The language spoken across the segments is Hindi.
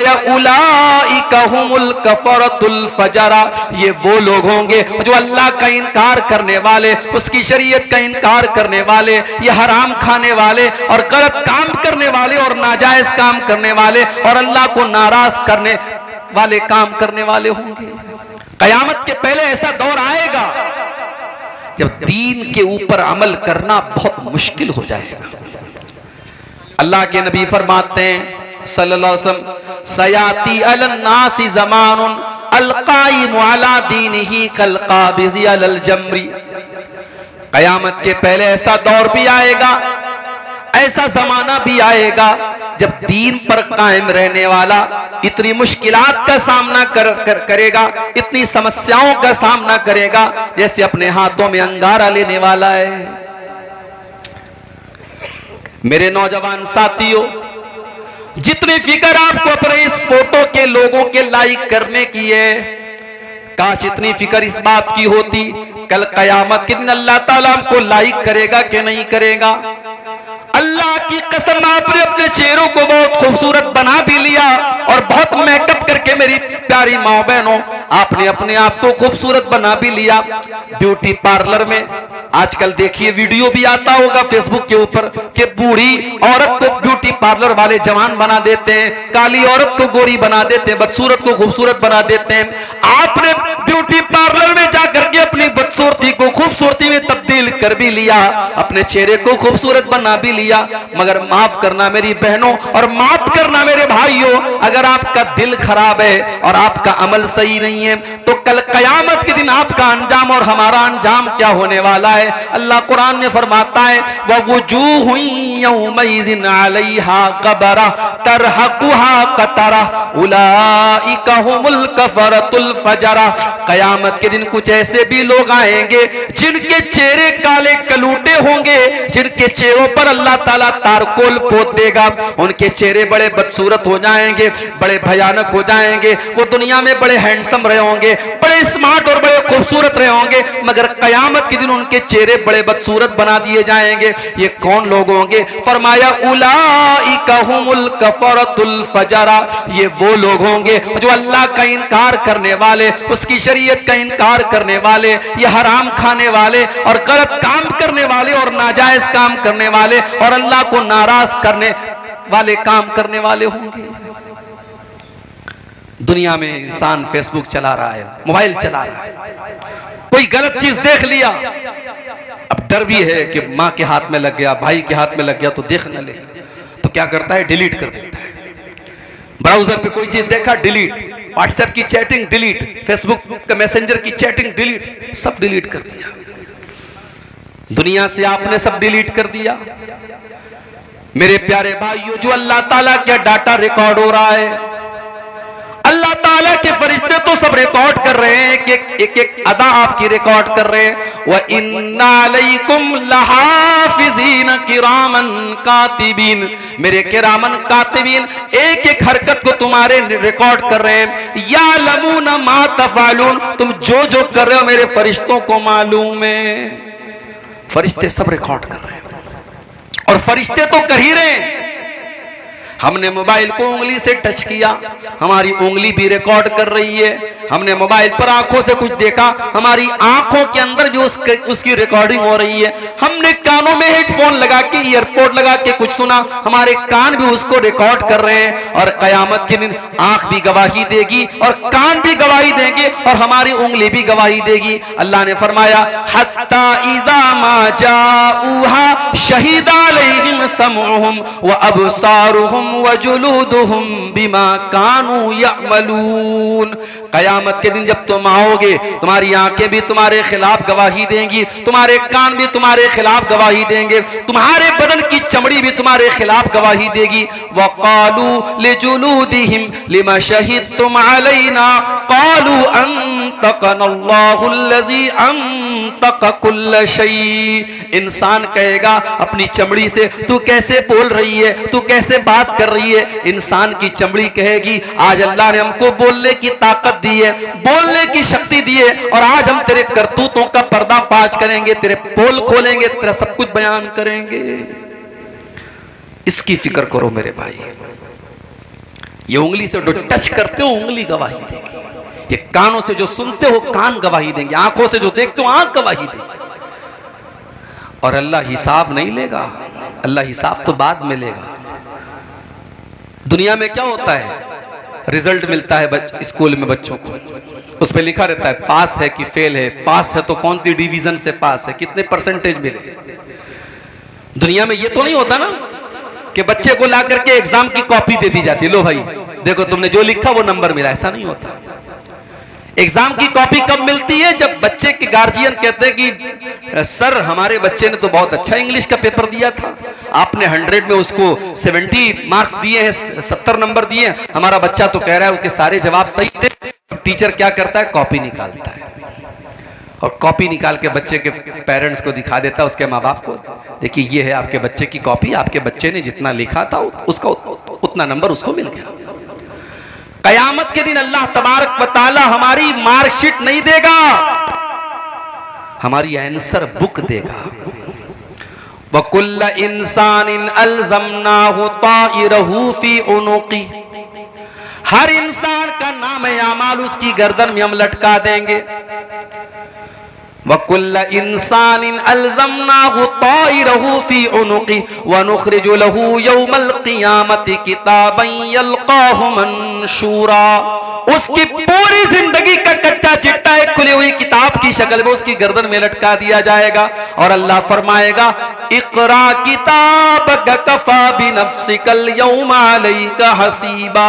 फरमाया उलाइका हुमुल कफरतुल फजरा, ये वो लोग होंगे जो अल्लाह का इनकार करने वाले, उसकी शरीयत का इनकार करने वाले, ये हराम खाने वाले और गलत काम करने वाले और नाजायज काम करने वाले और अल्लाह को नाराज करने वाले काम करने वाले होंगे। कयामत के पहले ऐसा दौर आएगा जब दीन के ऊपर अमल करना बहुत मुश्किल हो जाएगा। अल्लाह के नबी फरमाते हैं सल्लल्लाहु अलैहि वसल्लम, सयाती अलन्नासी ज़मानुन अलकाइमु अला दीनिही कलकाबिज़ी अलल जमरी, कयामत के पहले ऐसा दौर भी आएगा, ऐसा जमाना भी आएगा जब दीन पर कायम रहने वाला इतनी मुश्किलात का सामना करेगा, इतनी समस्याओं का सामना करेगा जैसे अपने हाथों में अंगारा लेने वाला है। मेरे नौजवान साथियों, जितनी फिक्र आपको अपने इस फोटो के लोगों के लाइक करने की है, काश इतनी फिक्र इस बात की होती कल कयामत के दिन अल्लाह ताला हमको लाइक करेगा कि नहीं करेगा। अल्लाह की कसम, आपने अपने चेहरों को बहुत खूबसूरत बना भी लिया और बहुत मेकअप करके मेरी प्यारी माँ बहनों, आपने अपने आप को खूबसूरत बना भी लिया। ब्यूटी पार्लर में आजकल देखिए वीडियो भी आता होगा फेसबुक के ऊपर कि बूढ़ी औरत को ब्यूटी पार्लर वाले जवान बना देते हैं, काली औरत को गोरी बना देते हैं, बदसूरत को खूबसूरत बना देते हैं। आपने ब्यूटी पार्लर में जाकर के अपनी बदसूरती को खूबसूरती में तब्दील कर भी लिया, अपने चेहरे को खूबसूरत बना भी लिया, मगर माफ करना मेरी बहनों और माफ करना मेरे भाइयों, अगर आपका दिल खराब है और आपका अमल सही नहीं है तो कल कयामत के दिन आपका अंजाम और हमारा अंजाम क्या होने वाला है। अल्लाह कुरान में फरमाता है ववुजूहु यौमइज़िन अलैहा गबरा तरहकुहा कतरा उलाइका हुमुल कफरतुल फजरा, कयामत के दिन कुछ ऐसे भी लोग आएंगे जिनके चेहरे काले कलूटे होंगे, जिनके चेहरों पर अल्लाह ताला तारकोल पोत देगा, उनके चेहरे बड़े बदसूरत हो जाएंगे, बड़े भयानक हो जाएंगे, वो दुनिया में बड़े हैंडसम रहे होंगे, बड़े स्मार्ट और बड़े खूबसूरत रहे होंगे, मगर कयामत के दिन उनके चेहरे बड़े बदसूरत बना दिए जाएंगे। ये कौन लोग होंगे? फरमाया उलाइका हुमुल कफरतुल फजरा, ये वो लोग होंगे जो अल्लाह का इनकार करने वाले, उसकी शरीयत का इनकार करने वाले, ये हराम खाने वाले और गलत काम करने वाले और नाजायज काम करने वाले और अल्लाह को नाराज करने वाले काम करने वाले होंगे। दुनिया में इंसान फेसबुक चला रहा है, मोबाइल चला रहा है, कोई गलत चीज देख लिया, अब डर भी है कि माँ के हाथ में लग गया, भाई के हाथ में लग गया तो देख न ले, तो क्या करता है? डिलीट कर देता है। ब्राउजर पे कोई चीज देखा डिलीट, व्हाट्सएप की चैटिंग डिलीट, फेसबुक का मैसेंजर की चैटिंग डिलीट, सब डिलीट कर दिया। दुनिया से आपने सब डिलीट कर दिया। मेरे प्यारे भाइयों, जो अल्लाह ताला का डाटा रिकॉर्ड हो रहा है, अल्लाह ताला के फरिश्ते तो सब रिकॉर्ड कर रहे हैं, एक एक अदा आपकी रिकॉर्ड कर रहे हैं। व इन्ना अलैकुम लहाफिज़ीन किरामन कातिबीन, मेरे किरामन कातिबीन एक एक हरकत को तुम्हारे रिकॉर्ड कर रहे हैं। यालमून मा तफअलून, तुम जो जो कर रहे हो मेरे फरिश्तों को मालूम है। फरिश्ते सब रिकॉर्ड कर रहे हैं और फरिश्ते तो कर ही रहे हैं। हमने मोबाइल को उंगली से टच किया, हमारी उंगली भी रिकॉर्ड कर रही है। हमने मोबाइल पर आंखों से कुछ देखा, हमारी आंखों के अंदर भी उसकी रिकॉर्डिंग हो रही है। हमने कानों में हेडफोन लगा के, ईयरपोर्ट लगा के कुछ सुना, हमारे कान भी उसको रिकॉर्ड कर रहे हैं। और कयामत के दिन आंख भी गवाही देगी और कान भी गवाही देंगे और हमारी उंगली भी गवाही देगी। अल्लाह ने फरमाया हत्ता इज़ा मा जाऊहा शहीदा अलैहिम समउहुम व अबसारुहुम वजुलूदुहुम बिमा कानू यअमलून, कयामत के दिन जब तुम आओगे, तुम्हारी आंखें भी तुम्हारे खिलाफ गवाही देंगी, तुम्हारे कान भी तुम्हारे खिलाफ गवाही देंगे, तुम्हारे बदन की चमड़ी भी तुम्हारे खिलाफ गवाही देगी। वक़ालू लिजुलूदिहिम लिमा शहिदतुम अलैना क़ालू अंतक़नल्लाहु अल्लज़ी अंतक़ कुल्ल शै, इंसान कहेगा अपनी चमड़ी से, तू कैसे बोल रही है, तू कैसे बात कर रही है। इंसान की चमड़ी कहेगी आज अल्लाह ने हमको बोलने की ताकत दी है, बोलने की शक्ति दी है और आज हम तेरे करतूतों का पर्दाफाश करेंगे, तेरे पोल खोलेंगे, तेरा सब कुछ बयान करेंगे। इसकी फिक्र करो मेरे भाई। ये उंगली से जो टच करते हो उंगली गवाही देगी, ये कानों से जो सुनते हो कान गवाही देंगे, आंखों से जो देखते हो आंख गवाही देगी। और अल्लाह हिसाब नहीं लेगा, अल्लाह हिसाब तो बाद में लेगा। दुनिया में क्या होता है, रिजल्ट मिलता है स्कूल में बच्चों को, उस पर लिखा रहता है पास है कि फेल है, पास है तो कौन सी डिवीजन से पास है, कितने परसेंटेज मिले। दुनिया में ये तो नहीं होता ना कि बच्चे को ला करके एग्जाम की कॉपी दे दी जाती है, लो भाई देखो तुमने जो लिखा वो नंबर मिला, ऐसा नहीं होता। एग्जाम की कॉपी कब मिलती है, जब बच्चे के गार्जियन कहते हैं कि सर हमारे बच्चे ने तो बहुत अच्छा इंग्लिश का पेपर दिया था, आपने 100 में उसको 70 मार्क्स दिए हैं, 70 नंबर दिए हैं, हमारा बच्चा तो कह रहा है उसके सारे जवाब सही थे। टीचर क्या करता है, कॉपी निकालता है और कॉपी निकाल के बच्चे के पेरेंट्स को दिखा देता है, उसके माँ बाप को, देखिए ये है आपके बच्चे की कॉपी, आपके बच्चे ने जितना लिखा था उसका उतना नंबर उसको मिल गया। कयामत के दिन अल्लाह तबारक व तआला हमारी मार्कशीट नहीं देगा, हमारी आंसर बुक देगा। वकुल्ल इंसानिन अलज़मनाहु ताइरहु फी उनुक़ी, हर इंसान का नाम आमाल उसकी गर्दन में हम लटका देंगे। वकुल्ल इंसानिन अलज़मनाहु ताइरहु फी उनुक़ी वनुख़रिजु लहू यौमल क़ियामति किताबन यल्क़ाहु मंशूरा, उसकी पूरी जिंदगी का कच्चा चिट्ठा एक खुली हुई किताब की शक्ल में उसकी गर्दन में लटका दिया जाएगा और अल्लाह फरमाएगा इक़रा किताबक कफ़ा बिनफ़्सिकल यौमा अलैका हसीबा,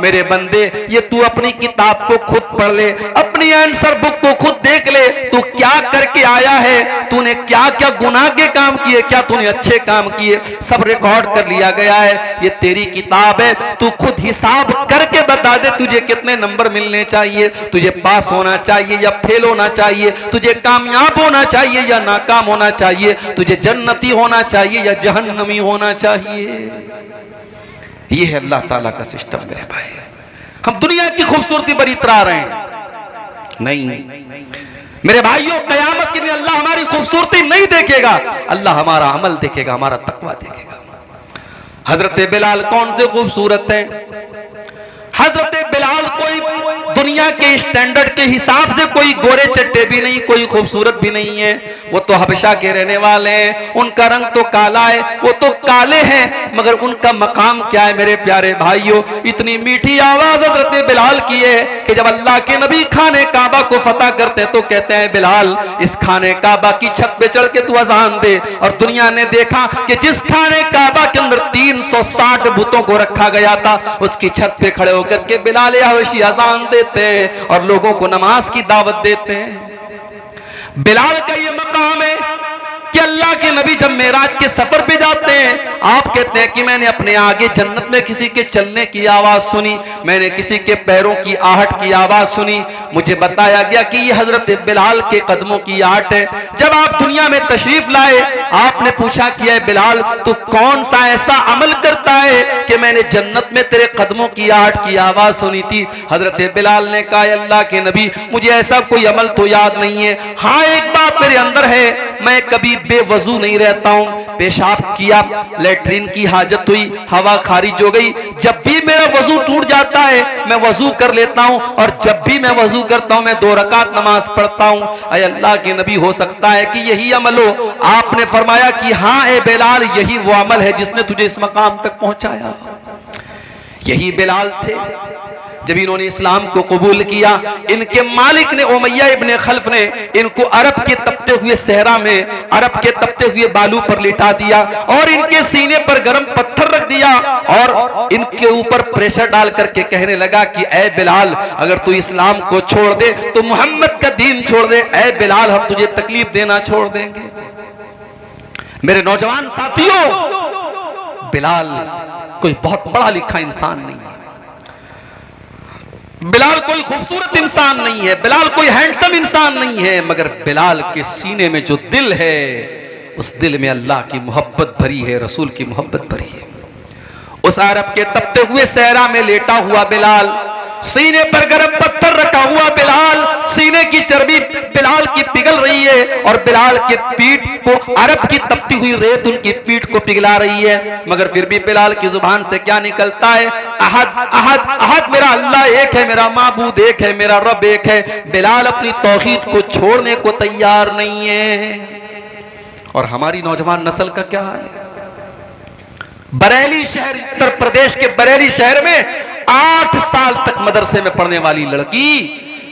मेरे बंदे ये तू अपनी किताब को खुद पढ़ ले, अपनी आंसर बुक को खुद देख ले, तू क्या करके आया है, तूने क्या क्या गुनाह के काम किए, क्या तूने अच्छे काम किए, सब रिकॉर्ड कर लिया गया है। ये तेरी किताब है, तू खुद हिसाब करके बता दे तुझे कितने नंबर मिलने चाहिए, तुझे पास होना चाहिए या फेल होना चाहिए, तुझे कामयाब होना चाहिए या नाकाम होना चाहिए, तुझे जन्नती होना चाहिए या जहन्नमी होना चाहिए। ये है अल्लाह ताला का सिस्टम मेरे भाई। हम दुनिया की खूबसूरती पर इतरा रहे हैं, नहीं मेरे भाइयों, कयामत के दिन अल्लाह हमारी खूबसूरती नहीं देखेगा, अल्लाह हमारा अमल देखेगा, हमारा तकवा देखेगा। हजरत बिलाल कौन से खूबसूरत हैं, हजरत बिलाल कोई दुनिया के स्टैंडर्ड के हिसाब से कोई गोरे चट्टे भी नहीं, कोई खूबसूरत भी नहीं है, वो तो हबशा के रहने वाले हैं, उनका रंग तो काला है, वो तो काले हैं, मगर उनका मकाम क्या है मेरे प्यारे भाइयों। इतनी मीठी आवाज हजरत बिलाल की है कि जब अल्लाह के नबी खाने काबा को फतह करते तो कहते हैं बिलाल इस खाने काबा की छत पे चढ़ के तू अजान दे। और दुनिया ने देखा कि जिस खाने काबा के अंदर 360 बुतों को रखा गया था, उसकी छत पे खड़े होकर के बिलाल हबशी अजान देते हैं और लोगों को नमाज की दावत देते हैं। बिलाल का ये मकाम है कि अल्लाह के नबी जब मेराज के सफर पे जाते हैं, आप कहते हैं कि मैंने अपने आगे जन्नत में किसी के चलने की आवाज सुनी, मैंने किसी के पैरों की आहट की आवाज सुनी, मुझे बताया गया कि ये हजरत बिलाल के कदमों की आहट है। जब आप दुनिया में तशरीफ लाए, आपने पूछा कि ऐ बिलाल तू कौन सा ऐसा अमल करता है कि मैंने जन्नत में तेरे कदमों की आहट की आवाज सुनी थी। हजरत बिलाल ने कहा अल्लाह के नबी मुझे ऐसा कोई अमल तो याद नहीं है, हाँ एक बात मेरे अंदर है, मैं कभी बेवजू नहीं रहता हूं, पेशाब किया, लेटरिन की हाजत हुई, हवा खारिज हो गई, जब भी मेरा वजू टूट जाता है मैं वजू कर लेता हूं और जब भी मैं वजू करता हूं मैं 2 रकात नमाज पढ़ता हूं। ऐ अल्लाह के नबी हो सकता है कि यही अमल हो। आपने फरमाया कि हाँ ए बिलाल यही वो अमल है जिसने तुझे इस मकाम तक पहुंचाया। यही बिलाल थे जब इन्होंने इस्लाम को कबूल किया, इनके मालिक ने उमैया इब्ने खल्फ ने इनको अरब के तपते हुए सहरा में, अरब के तपते हुए बालू पर लिटा दिया और इनके सीने पर गर्म पत्थर रख दिया और इनके ऊपर प्रेशर डाल करके कहने लगा कि ऐ बिलाल अगर तू इस्लाम को छोड़ दे तो मोहम्मद का दीन छोड़ दे, ऐ बिलाल हम तुझे तकलीफ देना छोड़ देंगे। मेरे नौजवान साथियों, बिलाल कोई बहुत पढ़ा लिखा इंसान नहीं है, बिलाल कोई खूबसूरत इंसान नहीं है, बिलाल कोई हैंडसम इंसान नहीं है, मगर बिलाल के सीने में जो दिल है उस दिल में अल्लाह की मोहब्बत भरी है, रसूल की मोहब्बत भरी है। उस अरब के तपते हुए सहरा में लेटा हुआ बिलाल सीने पर गर्म पत्थर रखा हुआ बिलाल, सीने की चर्बी बिलाल की पिघल रही है और बिलाल के पीठ को अरब की तपती हुई रेत उनकी पीठ को पिघला रही है, मगर फिर भी बिलाल की जुबान से क्या निकलता है? अहद अहद अहद, मेरा अल्लाह एक है, मेरा माबूद एक है, मेरा रब एक है। बिलाल अपनी तौहीद को छोड़ने को तैयार नहीं है। और हमारी नौजवान नस्ल का क्या हाल है? बरेली शहर, उत्तर प्रदेश के बरेली शहर में 8 साल तक मदरसे में पढ़ने वाली लड़की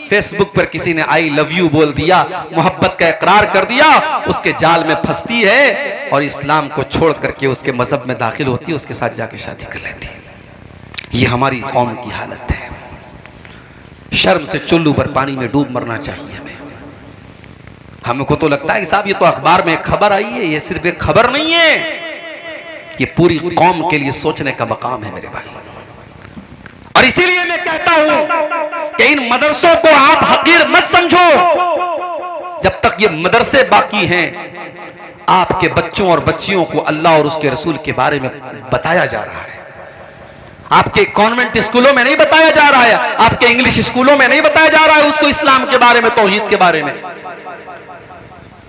फेसबुक पर किसी ने आई लव यू बोल दिया, मोहब्बत का इकरार कर दिया, उसके जाल में फंसती है और इस्लाम को छोड़ करके उसके मजहब में दाखिल होती है, उसके साथ जाके शादी कर लेती है। ये हमारी कौम की हालत है। शर्म से चुल्लू पर पानी में डूब मरना चाहिए हमें। हमको तो लगता है कि साहब ये तो अखबार में एक खबर आई है, ये सिर्फ एक खबर नहीं है, ये पूरी कौम के लिए सोचने का मकाम है मेरे भाई। और इसीलिए मैं कहता हूं कि इन मदरसों को आप हकीर मत समझो। जब तक ये मदरसे बाकी हैं, आपके बच्चों और बच्चियों को अल्लाह और उसके रसूल के बारे में बताया जा रहा है। आपके कॉन्वेंट स्कूलों में नहीं बताया जा रहा है, आपके इंग्लिश स्कूलों में नहीं बताया जा रहा है उसको इस्लाम के बारे में, तौहीद के बारे में।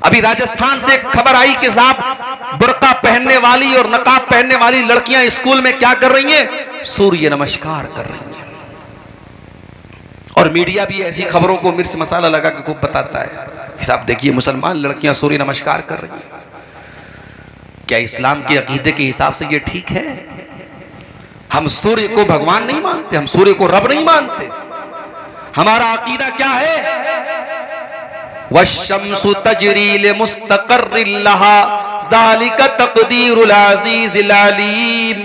अभी राजस्थान से एक खबर आई कि साहब बुर्का पहनने वाली और नकाब पहनने वाली लड़कियां स्कूल में क्या कर रही हैं? सूर्य नमस्कार कर रही हैं। और मीडिया भी ऐसी खबरों को मिर्च मसाला लगा के खूब बताता है कि साहब देखिए मुसलमान लड़कियां सूर्य नमस्कार कर रही हैं। क्या इस्लाम के अकीदे के हिसाब से ये ठीक है? हम सूर्य को भगवान नहीं मानते, हम सूर्य को रब नहीं मानते। हमारा अकीदा क्या है? वश्शम्सु तजरी लिमुस्तक़र्रिन लहा ज़ालिका तक़दीरुल अज़ीज़िल अलीम।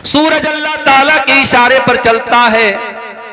सूरज अल्लाह ताला के इशारे पर चलता है,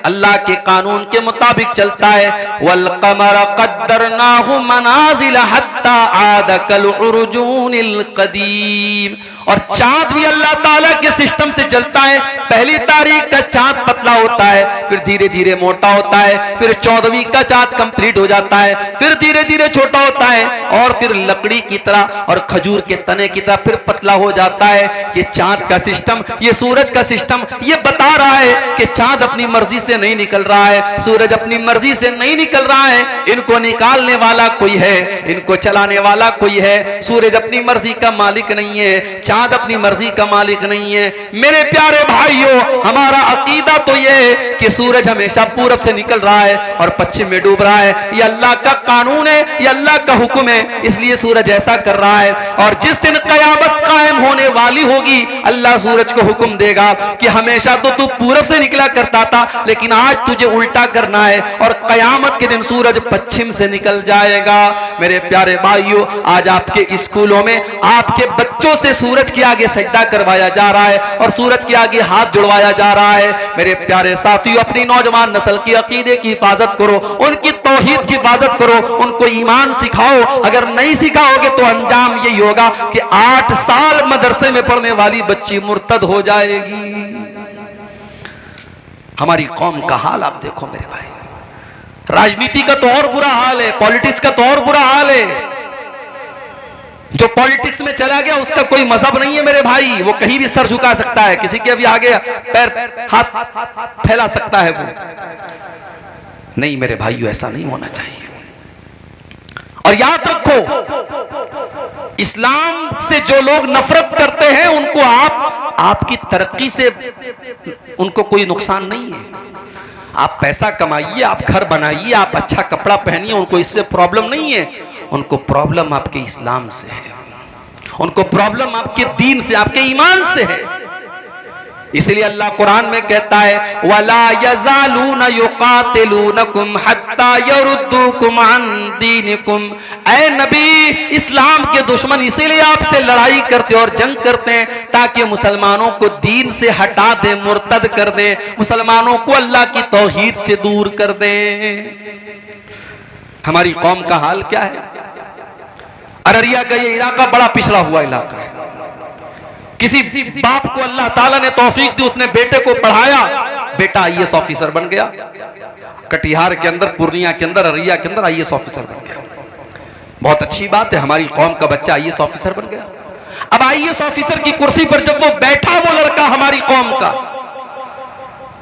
अल्लाह के कानून के मुताबिक चलता है। वल क़मर क़द्दरनाहु मनाज़िल हत्ता आद कल उर्जूनिल क़दीम। और चांद भी अल्लाह ताला के सिस्टम से चलता है। पहली तारीख का चांद पतला होता है, फिर धीरे धीरे मोटा होता है, फिर 14वीं का चांद कंप्लीट हो जाता है, फिर धीरे धीरे छोटा होता है और फिर लकड़ी की तरह और खजूर के तने की तरह फिर पतला हो जाता है। ये चांद का सिस्टम, ये सूरज का सिस्टम ये बता रहा है कि चांद अपनी मर्जी से नहीं निकल रहा है, सूरज अपनी मर्जी से नहीं निकल रहा है। इनको निकालने वाला कोई है, इनको चलाने वाला कोई है। सूरज अपनी मर्जी का मालिक नहीं है, चांद अपनी मर्जी का मालिक नहीं है। मेरे प्यारे भाइयों, हमारा अकीदा तो ये है कि सूरज हमेशा पूरब से निकल रहा है और पश्चिम में डूब रहा है। ये अल्लाह का कानून है, ये अल्लाह का हुक्म है, इसलिए सूरज ऐसा कर रहा है। और जिस दिन कयामत कायम होने वाली होगी, अल्लाह सूरज को हुक्म देगा कि हमेशा तो तू पूरब से निकला करता था, लेकिन आज तुझे उल्टा करना है और कयामत के दिन सूरज पश्चिम से निकल जाएगा। मेरे प्यारे भाइयों, आज आपके स्कूलों में आपके बच्चों से सूरज के आगे सजदा करवाया जा रहा है और सूरज के आगे हाथ जुड़वाया जा रहा है। मेरे प्यारे साथियों, अपनी नौजवान नस्ल की अकीदे की हिफाजत करो, उनकी तौहीद की हिफाजत करो, उनको ईमान सिखाओ। अगर नहीं सिखाओगे तो अंजाम यही होगा कि 8 साल मदरसे में पढ़ने वाली बच्ची मुर्तद हो जाएगी। हमारी कौम का हाल आप देखो मेरे भाई। राजनीति का तो और बुरा हाल है, पॉलिटिक्स का तो और बुरा हाल है। जो पॉलिटिक्स में चला गया उसका कोई मजहब नहीं है मेरे भाई, वो कहीं भी सर झुका सकता है, किसी के भी आगे पैर हाथ फैला सकता है। वो नहीं मेरे भाइयों, ऐसा नहीं होना चाहिए। और याद रखो, इस्लाम से जो लोग नफरत करते हैं उनको आपकी तरक्की से उनको कोई नुकसान नहीं है। आप पैसा कमाइए, आप घर बनाइए, आप अच्छा कपड़ा पहनिए, उनको इससे प्रॉब्लम नहीं है। उनको प्रॉब्लम आपके इस्लाम से है, उनको प्रॉब्लम आपके दीन से, आपके ईमान से है। इसलिए अल्लाह कुरान में कहता है, वला यज़ालूना युकातिलूनकुम हत्ता यरुद्दूकुम अन दीनिकुम। ऐ नबी, इस्लाम के दुश्मन इसीलिए आपसे लड़ाई करते और जंग करते हैं ताकि मुसलमानों को दीन से हटा दें, मुर्तद कर दें, मुसलमानों को अल्लाह की तौहीद से दूर कर दें। हमारी कौम का हाल क्या है? अररिया का ये इलाका बड़ा पिछड़ा हुआ इलाका है। किसी बाप को अल्लाह ताला ने तौफीक दी, उसने बेटे को पढ़ाया, बेटा आईएएस ऑफिसर बन गया। कटिहार के अंदर, पूर्णिया के अंदर, अररिया के अंदर आईएएस ऑफिसर बन गया। बहुत अच्छी बात है, हमारी कौम का बच्चा आईएएस ऑफिसर बन गया। अब आईएएस ऑफिसर की कुर्सी पर जब वो बैठा, वो लड़का हमारी कौम का,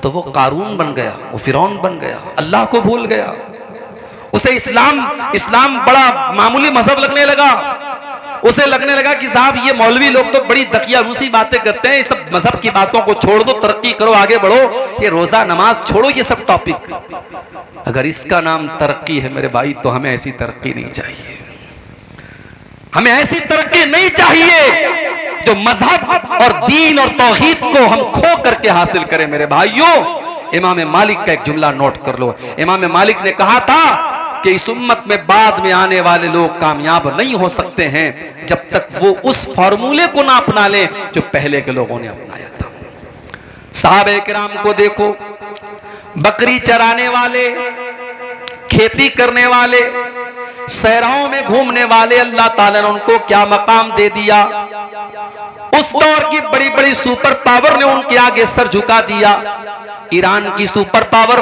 तो वो कारून बन गया, वो फिरौन बन गया, अल्लाह को भूल गया। उसे इस्लाम बड़ा मामूली मजहब लगने लगा। उसे लगने लगा कि साहब ये मौलवी लोग तो बड़ी दकियानूसी बातें करते हैं, ये सब मजहब की बातों को छोड़ दो, तरक्की करो, आगे बढ़ो, ये रोजा नमाज छोड़ो, ये सब टॉपिक। अगर इसका नाम तरक्की है मेरे भाई, तो हमें ऐसी तरक्की नहीं चाहिए। हमें ऐसी तरक्की नहीं चाहिए जो मजहब और दीन और तौहीद को हम खो करके हासिल करें। मेरे भाइयों, इमाम मालिक का एक जुमला नोट कर लो। इमाम मालिक ने कहा था कि इस उम्मत में बाद में आने वाले लोग कामयाब नहीं हो सकते हैं जब तक वो उस फॉर्मूले को ना अपना लें जो पहले के लोगों ने अपनाया था। सहाबे किराम को देखो, बकरी चराने वाले, खेती करने वाले, सहराओं में घूमने वाले, अल्लाह ताला ने उनको क्या मकाम दे दिया। उस दौर की बड़ी बड़ी सुपर पावर ने उनके आगे सर झुका दिया। ईरान की सुपर पावर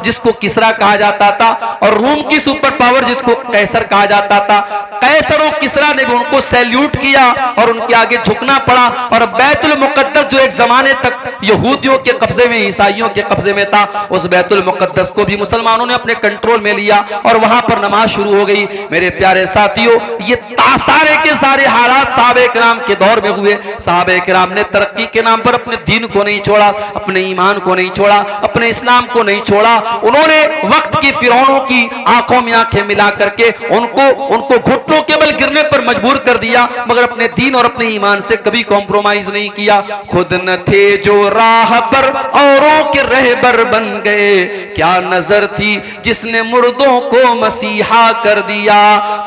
जिसको किसरा कहा जाता था, और रूम की सुपर पावर जिसको कैसर कहा जाता था, कैसर और किसरा ने भी उनको सैल्यूट किया और उनके आगे झुकना पड़ा। और बैतुल मुकद्दस जो एक जमाने तक यहूदियों के कब्जे में, ईसाइयों के कब्जे में था, उस बैतुल मुकद्दस को भी मुसलमानों ने अपने कंट्रोल में लिया और वहां पर नमाज शुरू हो गई। मेरे प्यारे साथियों, ये सारे के सारे हालात सहाबे किराम के दौर में हुए। सहाबे किराम ने तरक्की के नाम पर अपने दीन को नहीं छोड़ा, अपने ईमान को नहीं छोड़ा, अपने इस्लाम को नहीं छोड़ा। उन्होंने वक्त की फिरौनों की आंखों में आंखें मिला करके उनको घुटनों के बल गिरने पर मजबूर कर दिया, मगर अपने दीन और अपने ईमान से कभी कॉम्प्रोमाइज नहीं किया। खुद न थे जो राह पर, औरों के रहबर बन गए। क्या नजर थी जिसने मुर्दों को मसीहा कर दिया।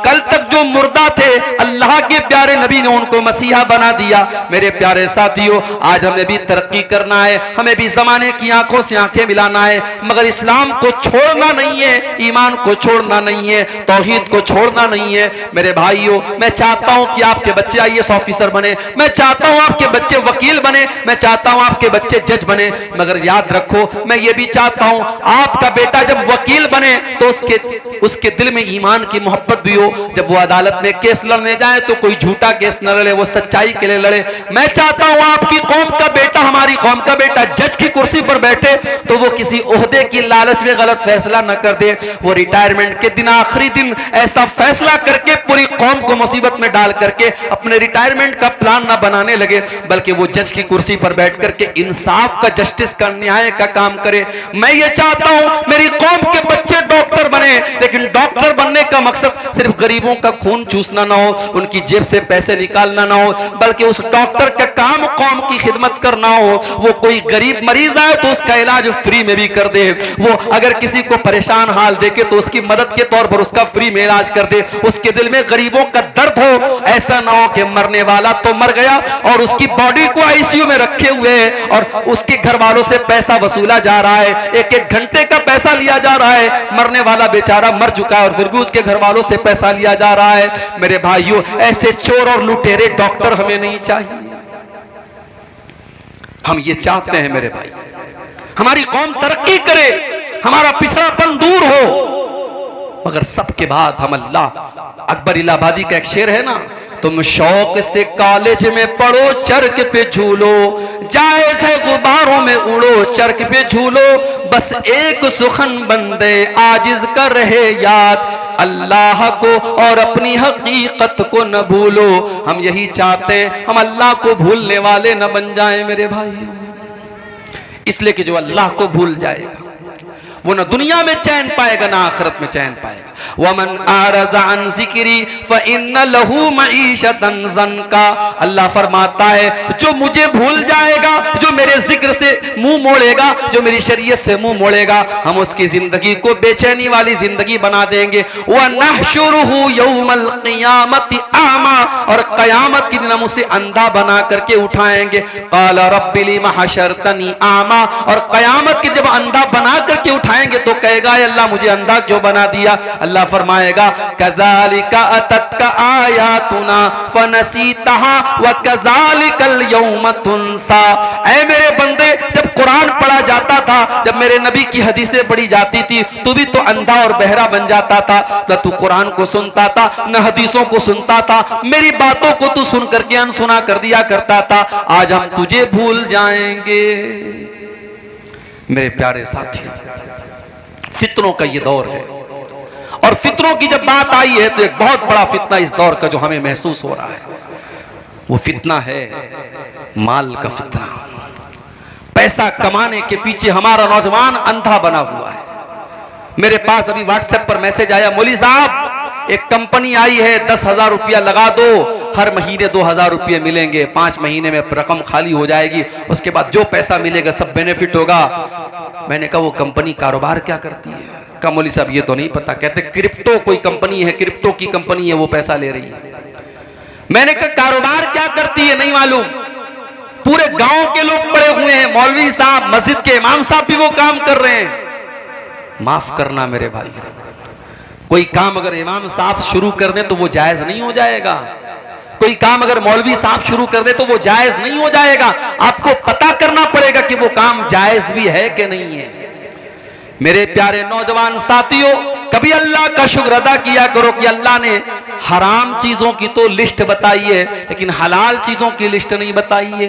कल तक जो मुर्दा थे, अल्लाह के प्यारे नबी ने उनको मसीहा बना दिया। मेरे प्यारे साथियों, आज हमें भी तरक्की करना है, हमें भी जमाने की आंखों से आंखें मिलाना है, मगर इस्लाम को छोड़ना नहीं है, ईमान को छोड़ना नहीं है, तौहीद को छोड़ना नहीं है। मेरे भाइयों, मैं चाहता हूं कि आपके बच्चे आईएएस ऑफिसर बने, मैं चाहता हूं आपके बच्चे वकील बने, मैं चाहता हूं आपके बच्चे जज बने, मगर याद रखो, मैं ये भी चाहता हूं आपका बेटा जब वकील बने तो उसके दिल में ईमान की मोहब्बत भी हो। जब वो अदालत में केस लड़ने जाए तो कोई झूठा केस न लड़े, वो सच्चाई के लिए लड़े। मैं चाहता हूं आपकी कौम का बेटा, हमारी कौम का बेटा जज की कुर्सी पर बैठे तो वो किसी ओहदे की लालच में गलत फैसला न कर दे, वो रिटायरमेंट के दिन, आखिरी दिन ऐसा फैसला करके पूरी कौम को मुसीबत में डाल करके अपने रिटायरमेंट का प्लान न बनाने लगे, बल्कि वो जज की कुर्सी पर बैठ करके इंसाफ का, जस्टिस का, न्याय का काम करे। मैं ये चाहता हूं मेरी कौम के बच्चे डॉक्टर बने, लेकिन डॉक्टर बनने का मकसद सिर्फ गरीबों का खून चूसना ना हो, उनकी जेब से पैसे निकालना ना हो, बल्कि उस डॉक्टर का काम कौम की खिदमत करना हो। वो कोई गरीब मरीज आए तो उसका इलाज फ्री में भी कर दे, वो अगर किसी को परेशान हाल देखे तो उसकी मदद के तौर पर उसका फ्री में इलाज कर दे, उसके दिल में गरीबों का दर्द हो। ऐसा ना हो कि मरने वाला तो मर गया और उसकी बॉडी को आईसीयू में रखे हुए है और उसके घर वालों से पैसा वसूला जा रहा है, एक एक घंटे का पैसा लिया जा रहा है, मरने वाला बेचारा मर चुका है और फिर भी उसके घर वालों से पैसा लिया जा रहा है। मेरे भाइयों, ऐसे चोर और लुटेरे डॉक्टर हमें नहीं चाहिए। हम ये चाहते हैं मेरे भाई, हमारी कौम तरक्की करे, हमारा पिछड़ापन दूर हो, मगर सबके बाद हम अल्लाह। अकबर इलाहाबादी का एक शेर है ना, तुम शौक से कॉलेज में पढ़ो, चरक पे झूलो, जायज है गुब्बारों में उड़ो, चरक पे झूलो, बस एक सुखन बंदे आजिज कर रहे याद, अल्लाह को और अपनी हकीकत को न भूलो। हम यही चाहते हैं, हम अल्लाह को भूलने वाले न बन जाएं मेरे भाई, इसलिए कि जो अल्लाह को भूल जाएगा वो न दुनिया में चैन पाएगा ना आखिरत में चैन पाएगा। वमन आरज़ा अन ज़िक्री फ़इन्न लहू मईशतन ज़न्का, अल्लाह फरमाता है जो मुझे भूल जाएगा, जो मेरे जिक्र से मुंह मोड़ेगा, जो मेरी शरीयत से मुंह मोड़ेगा, हम उसकी जिंदगी को बेचैनी वाली जिंदगी बना देंगे। व नहशुरुहु यौमल क़ियामति आमा, और क़यामत के दिन हम उसे अंधा बना करके उठाएंगे। क़ाल रब्बि लिमा हशरतनी आमा, और क़यामत के जब अंधा बना करके उठाएंगे तो कहेगा अल्लाह मुझे अंधा क्यों बना दिया। अल्लाह फरमाएगा कज़ालिका अततका आयातुना फनसीतहा व कज़ालिकल यौम तुनसा। ऐ मेरे बंदे, जब कुरान पढ़ा जाता था, जब मेरे नबी की हदीसें पढ़ी जाती थी, तू भी तो अंधा और बहरा बन जाता था। न तू कुरान को सुनता था, न हदीसों को सुनता था, मेरी बातों को तू सुन करके अनसुना कर दिया करता था। आज हम तुझे भूल जाएंगे। मेरे प्यारे साथी, फितनों का ये दौर है, और फितनों की जब बात आई है तो एक बहुत बड़ा फितना इस दौर का जो हमें महसूस हो रहा है, वो फितना है माल का फितना। पैसा कमाने के पीछे हमारा नौजवान अंधा बना हुआ है। मेरे पास अभी व्हाट्सएप पर मैसेज आया, मौली साहब एक कंपनी आई है, 10,000 रुपया लगा दो, हर महीने 2,000 रुपये मिलेंगे, 5 महीने में रकम खाली हो जाएगी, उसके बाद जो पैसा मिलेगा सब बेनिफिट होगा। मैंने कहा वो कंपनी कारोबार क्या करती है? कहा मौली साहब ये तो नहीं पता। कहते क्रिप्टो कोई कंपनी है, क्रिप्टो की कंपनी है, वो पैसा ले रही है। मैंने कहा कारोबार क्या करती है नहीं मालूम, पूरे गांव के लोग पड़े हुए हैं, मौलवी साहब, मस्जिद के इमाम साहब भी वो काम कर रहे हैं। माफ करना मेरे भाई, कोई काम अगर इमाम साहब शुरू कर दे तो वो जायज नहीं हो जाएगा, कोई काम अगर मौलवी साहब शुरू कर दे तो वो जायज नहीं हो जाएगा। आपको पता करना पड़ेगा कि वो काम जायज भी है कि नहीं है। मेरे प्यारे नौजवान साथियों, कभी अल्लाह का शुक्र अदा किया करो कि अल्लाह ने हराम चीजों की तो लिस्ट बताई है, लेकिन हलाल चीजों की लिस्ट नहीं बताई है।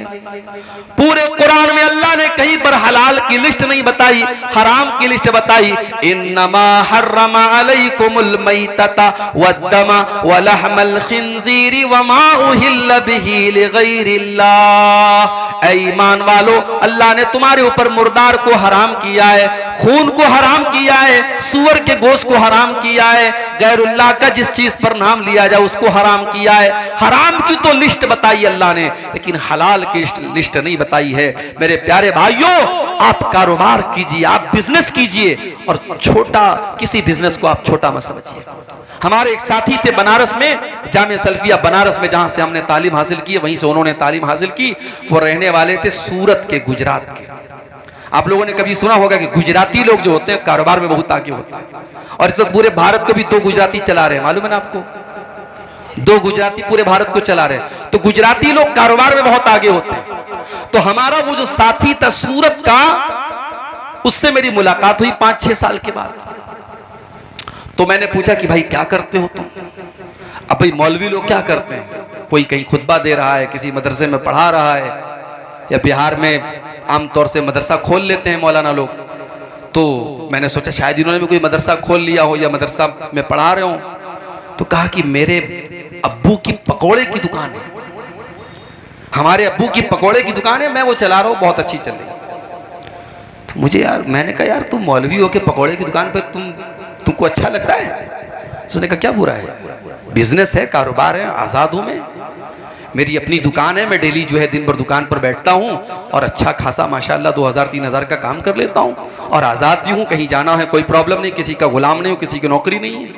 पूरे कुरान में अल्लाह ने कहीं पर हलाल की लिस्ट नहीं बताई, हराम की लिस्ट बताई। इन्नमा हर्रमा अलैकुमुल मैतता वद्दमा वलहमल खिंजीरी वमा उहिल्ल बिही लिगैरिल्लाह। ऐ ईमान वालो, अल्लाह ने तुम्हारे ऊपर मुर्दार को हराम किया है, खून को हराम किया है, सुअर के गोश्त को हराम किया है, गैरुल्लाह का जिस चीज पर नाम लिया जाए उसको हराम किया है। हराम की तो लिस्ट बताई अल्लाह ने, लेकिन हलाल की लिस्ट नहीं बताई है। मेरे प्यारे भाइयों, आप कारोबार कीजिए, आप बिजनेस कीजिए, और छोटा किसी बिजनेस को आप छोटा मत समझिए। हमारे एक साथी थे बनारस में, जामिया सल्फिया बनारस में, जहां से हमने तालीम हासिल की है, वहीं से उन्होंने तालीम हासिल की। वो रहने वाले थे सूरत के, गुजरात के। आप लोगों ने कभी सुना होगा कि गुजराती लोग जो होते हैं कारोबार में बहुत आगे होते हैं, और इस वक्त पूरे भारत को भी 2 गुजराती चला रहे हैं, मालूम है ना आपको? 2 गुजराती पूरे भारत को चला रहे हैं। तो गुजराती लोग कारोबार में बहुत आगे होते हैं। तो हमारा वो जो साथी था सूरत का, उससे मेरी मुलाकात हुई 5-6 साल के बाद। तो मैंने पूछा कि भाई क्या करते हो तुम? अब भाई मौलवी लोग क्या करते हैं, कोई कहीं खुतबा दे रहा है, किसी मदरसे में पढ़ा रहा है, या बिहार में आमतौर से मदरसा खोल लेते हैं मौलाना लोग। तो मैंने सोचा शायद इन्होंने भी कोई मदरसा खोल लिया हो या मदरसा में पढ़ा रहे हो। तो कहा कि मेरे अब्बू की पकौड़े की दुकान है, हमारे अब्बू की पकौड़े की दुकान है, मैं वो चला रहा हूँ, बहुत अच्छी चल रही है। तो मुझे यार, मैंने कहा यार तुम मौलवी हो के पकौड़े की दुकान पे तुमको अच्छा लगता है? उसने कहा क्या बुरा है, बिजनेस है, कारोबार है, आजाद हूं मैं, मेरी अपनी दुकान है, मैं डेली जो है दिन भर दुकान पर बैठता हूं और अच्छा खासा माशाल्लाह 2000-3000 का काम कर लेता हूं, और आजाद भी हूं, कहीं जाना है कोई प्रॉब्लम नहीं, किसी का गुलाम नहीं हूं, किसी की नौकरी नहीं है।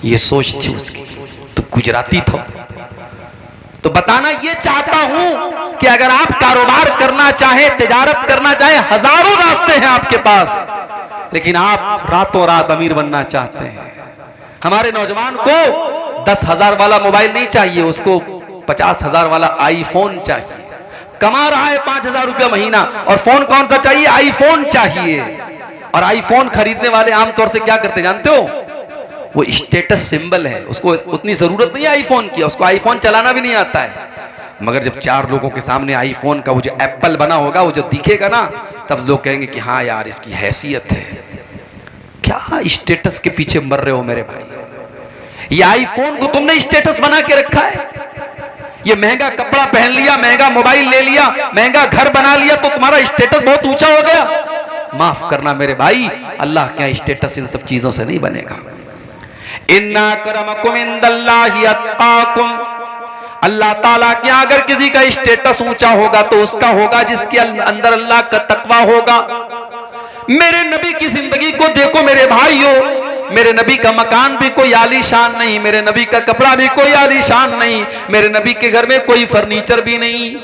ये सोच थी उसकी। तो गुजराती था। तो बताना ये चाहता हूं कि अगर आप कारोबार करना चाहें, तिजारत करना चाहें, हजारों रास्ते हैं आपके पास, लेकिन आप रातों रात अमीर बनना चाहते हैं। हमारे नौजवान को 10,000 वाला मोबाइल नहीं चाहिए, उसको 50,000 वाला आईफोन चाहिए। कमा रहा है 5,000 रुपया महीना, और फोन कौन सा चाहिए? आईफोन चाहिए। और आईफोन खरीदने वाले आमतौर से क्या करते जानते हो? वो स्टेटस सिंबल है, उसको उतनी जरूरत नहीं है आईफोन की, उसको आईफोन चलाना भी नहीं आता है, मगर जब 4 लोगों के सामने आईफोन का वो जो एप्पल बना होगा, वो जो दिखेगा ना, तब लोग कहेंगे कि हाँ यार इसकी हैसियत है। क्या स्टेटस के पीछे मर रहे हो मेरे भाई? ये आईफोन को तुमने स्टेटस बना के रखा है। ये महंगा कपड़ा पहन लिया, महंगा मोबाइल ले लिया, महंगा घर बना लिया, तो तुम्हारा स्टेटस बहुत ऊंचा हो गया। माफ करना मेरे भाई, अल्लाह क्या स्टेटस इन सब चीजों से नहीं बनेगा। इन्ना करमकुम इंदल्लाहि अत्काकुम, अल्लाह ताला के अगर किसी का स्टेटस ऊंचा होगा तो उसका होगा जिसके अंदर अल्लाह का तकवा होगा। मेरे नबी की जिंदगी को देखो मेरे भाइयों, मेरे नबी का मकान भी कोई आलीशान नहीं, मेरे नबी का कपड़ा भी कोई आलीशान नहीं, मेरे नबी के घर में कोई फर्नीचर भी नहीं।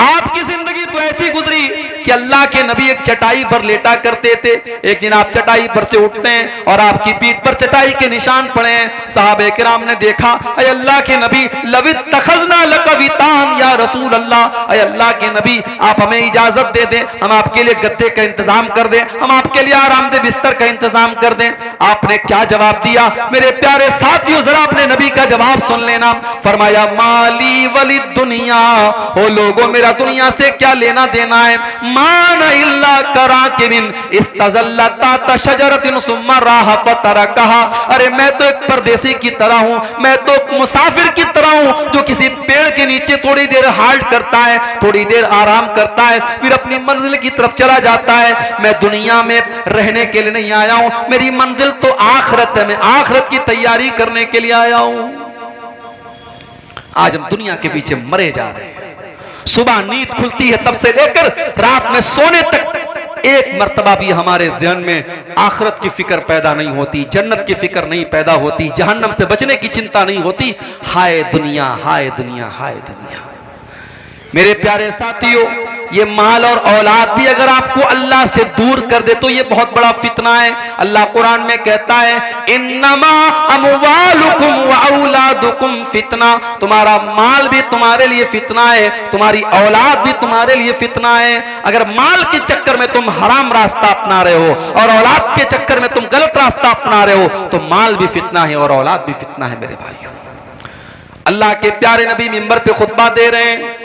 आपकी जिंदगी तो ऐसी गुजरी कि अल्लाह के नबी एक चटाई पर लेटा करते थे। एक दिन आप चटाई पर से उठते हैं और आपकी पीठ पर चटाई के निशान पड़े हैं। साहबे किराम ने देखा, अय अल्लाह के नबी, लवित तखजना लकवितान या रसूल अल्लाह, अय अल्लाह के नबी आप हमें इजाजत दे दें, हम आपके लिए गद्दे का इंतजाम कर दें, हम आपके लिए आरामदेह बिस्तर का इंतजाम कर दें। आपने क्या जवाब दिया मेरे प्यारे साथियों? जरा अपने नबी का जवाब सुन लेना। फरमाया, माली वली दुनिया, हो लोगों मेरा दुनिया से क्या लेना देना है, मान इल्ला कराकिबिन इस्तज़ल्लता तशजरतिन सुम्मा राह फतरकहा। अरे मैं तो एक परदेसी की तरह हूं, मैं तो मुसाफिर की तरह हूं जो किसी पेड़ के नीचे थोड़ी देर हाल्ट करता है, थोड़ी देर आराम करता है, फिर अपनी मंजिल की तरफ चला जाता है। मैं दुनिया में रहने के लिए नहीं आया हूं, मेरी मंजिल तो आखिरत है, मैं आखिरत की तैयारी करने के लिए आया हूं। आज हम दुनिया के पीछे मरे जा रहे हैं। सुबह नींद खुलती है तब से लेकर रात में सोने तक एक मर्तबा भी हमारे ज़हन में आखिरत की फिक्र पैदा नहीं होती, जन्नत की फिक्र नहीं पैदा होती, जहन्नम से बचने की चिंता नहीं होती। हाय दुनिया, हाय दुनिया, हाय दुनिया। मेरे प्यारे साथियों, ये माल और औलाद भी अगर आपको अल्लाह से दूर कर दे तो ये बहुत बड़ा फितना है। अल्लाह कुरान में कहता है इन्नमा अमवालुकुम व औलादुकुम फितना। तुम्हारा माल भी तुम्हारे लिए फितना है, तुम्हारी औलाद भी तुम्हारे लिए फितना है। अगर माल के चक्कर में तुम हराम रास्ता अपना रहे हो और औलाद के चक्कर में तुम गलत रास्ता अपना रहे हो तो माल भी फितना है और औलाद भी फितना है। मेरे भाइयों, अल्लाह के प्यारे नबी मिंबर पे खुतबा दे रहे हैं,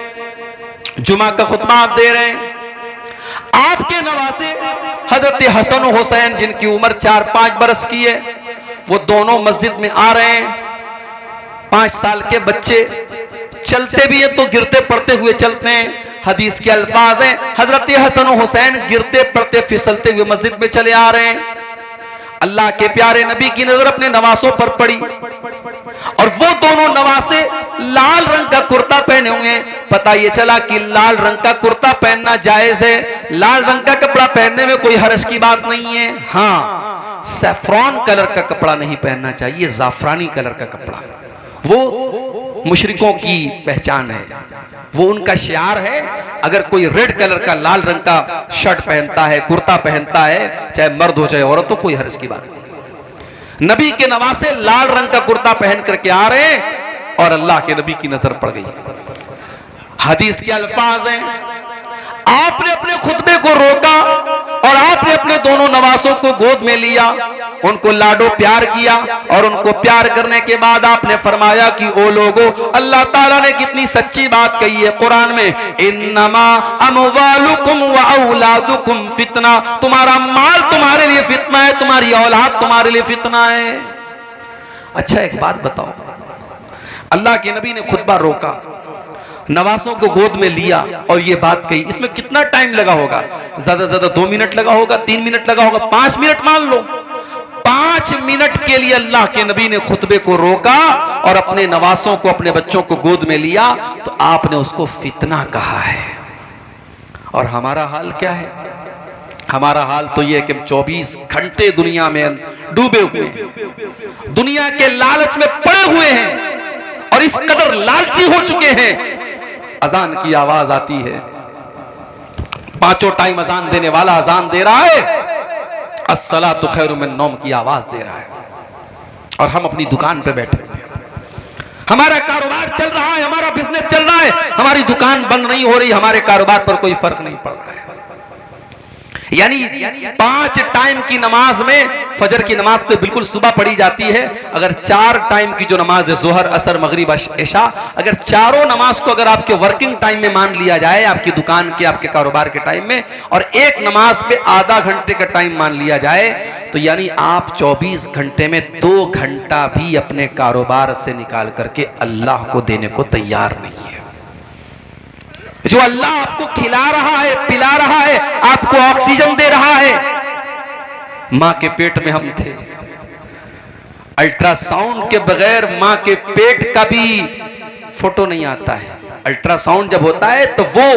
जुमा का खुतबा आप दे रहे हैं। आपके नवासे हजरत हसन हुसैन जिनकी उम्र 4-5 बरस की है, वो दोनों मस्जिद में आ रहे हैं। 5 साल के बच्चे चलते भी हैं तो गिरते पड़ते हुए चलते हैं। हदीस के अल्फाज हैं हजरत हसन हुसैन गिरते पड़ते फिसलते हुए मस्जिद में चले आ रहे हैं। अल्लाह के प्यारे नबी की नजर अपने नवासों पर पड़ी और वो दोनों नवासे लाल रंग का कुर्ता पहने हुए हैं। पता ये चला कि लाल रंग का कुर्ता पहनना जायज है, लाल रंग का कपड़ा पहनने में कोई हर्ज की बात नहीं है। हाँ, सैफरॉन कलर का कपड़ा नहीं पहनना चाहिए, जाफरानी कलर का कपड़ा। वो मुशरिकों की पहचान है, वो उनका शियार है। अगर कोई रेड कलर का लाल रंग का शर्ट पहनता है, कुर्ता पहनता है, चाहे मर्द हो चाहे औरत हो, कोई हर्ज की बात नहीं। नबी के नवासे लाल रंग का कुर्ता पहन करके आ रहे हैं और अल्लाह के नबी की नजर पड़ गई। हदीस के अल्फाज हैं आपने अपने खुतबे को रोका और आपने अपने दोनों नवासों को गोद में लिया, उनको लाडो प्यार किया और उनको प्यार करने के बाद आपने फरमाया कि ओ लोगों, अल्लाह ताला ने कितनी सच्ची बात कही है कुरान में, इन्नमा अमवालुकुम व औलादुकुम फितना। तुम्हारा माल तुम्हारे लिए फितना है, तुम्हारी औलाद तुम्हारे लिए फितना है। अच्छा एक बात बताओ, अल्लाह के नबी ने खुतबा रोका, नवासों को गोद में लिया और ये बात कही, इसमें कितना टाइम लगा होगा? ज्यादा ज्यादा 2 मिनट लगा होगा, 3 मिनट लगा होगा, 5 मिनट मान लो। 5 मिनट के लिए अल्लाह के नबी ने खुतबे को रोका और अपने नवासों को, अपने बच्चों को गोद में लिया, तो आपने उसको फितना कहा है। और हमारा हाल क्या है? हमारा हाल तो यह कि 24 घंटे दुनिया में डूबे हुए हैं, दुनिया के लालच में पड़े हुए हैं और इस कदर लालची हो चुके हैं। अजान की आवाज आती है, 5 टाइम अजान देने वाला अजान दे रहा है, अस्सलातु खैरुम मिन नौम की आवाज दे रहा है और हम अपनी दुकान पे बैठे हुए हैं। हमारा कारोबार चल रहा है, हमारा बिजनेस चल रहा है, हमारी दुकान बंद नहीं हो रही, हमारे कारोबार पर कोई फर्क नहीं पड़ रहा है। यानी 5 टाइम की नमाज में, फजर की नमाज तो बिल्कुल सुबह पढ़ी जाती है, अगर 4 टाइम की जो नमाज है, जोहर, असर, मगरिब, इशा, अगर चारों नमाज को अगर आपके वर्किंग टाइम में मान लिया जाए, आपकी दुकान के, आपके कारोबार के टाइम में, और एक नमाज पे आधा घंटे का टाइम मान लिया जाए, तो यानी आप 24 घंटे में 2 घंटा भी अपने कारोबार से निकाल करके अल्लाह को देने को तैयार नहीं है। जो अल्लाह आपको खिला रहा है, पिला रहा है, आपको ऑक्सीजन दे रहा है। मां के पेट में हम थे, अल्ट्रासाउंड के बगैर मां के पेट का भी फोटो नहीं आता है। अल्ट्रासाउंड जब होता है तो वो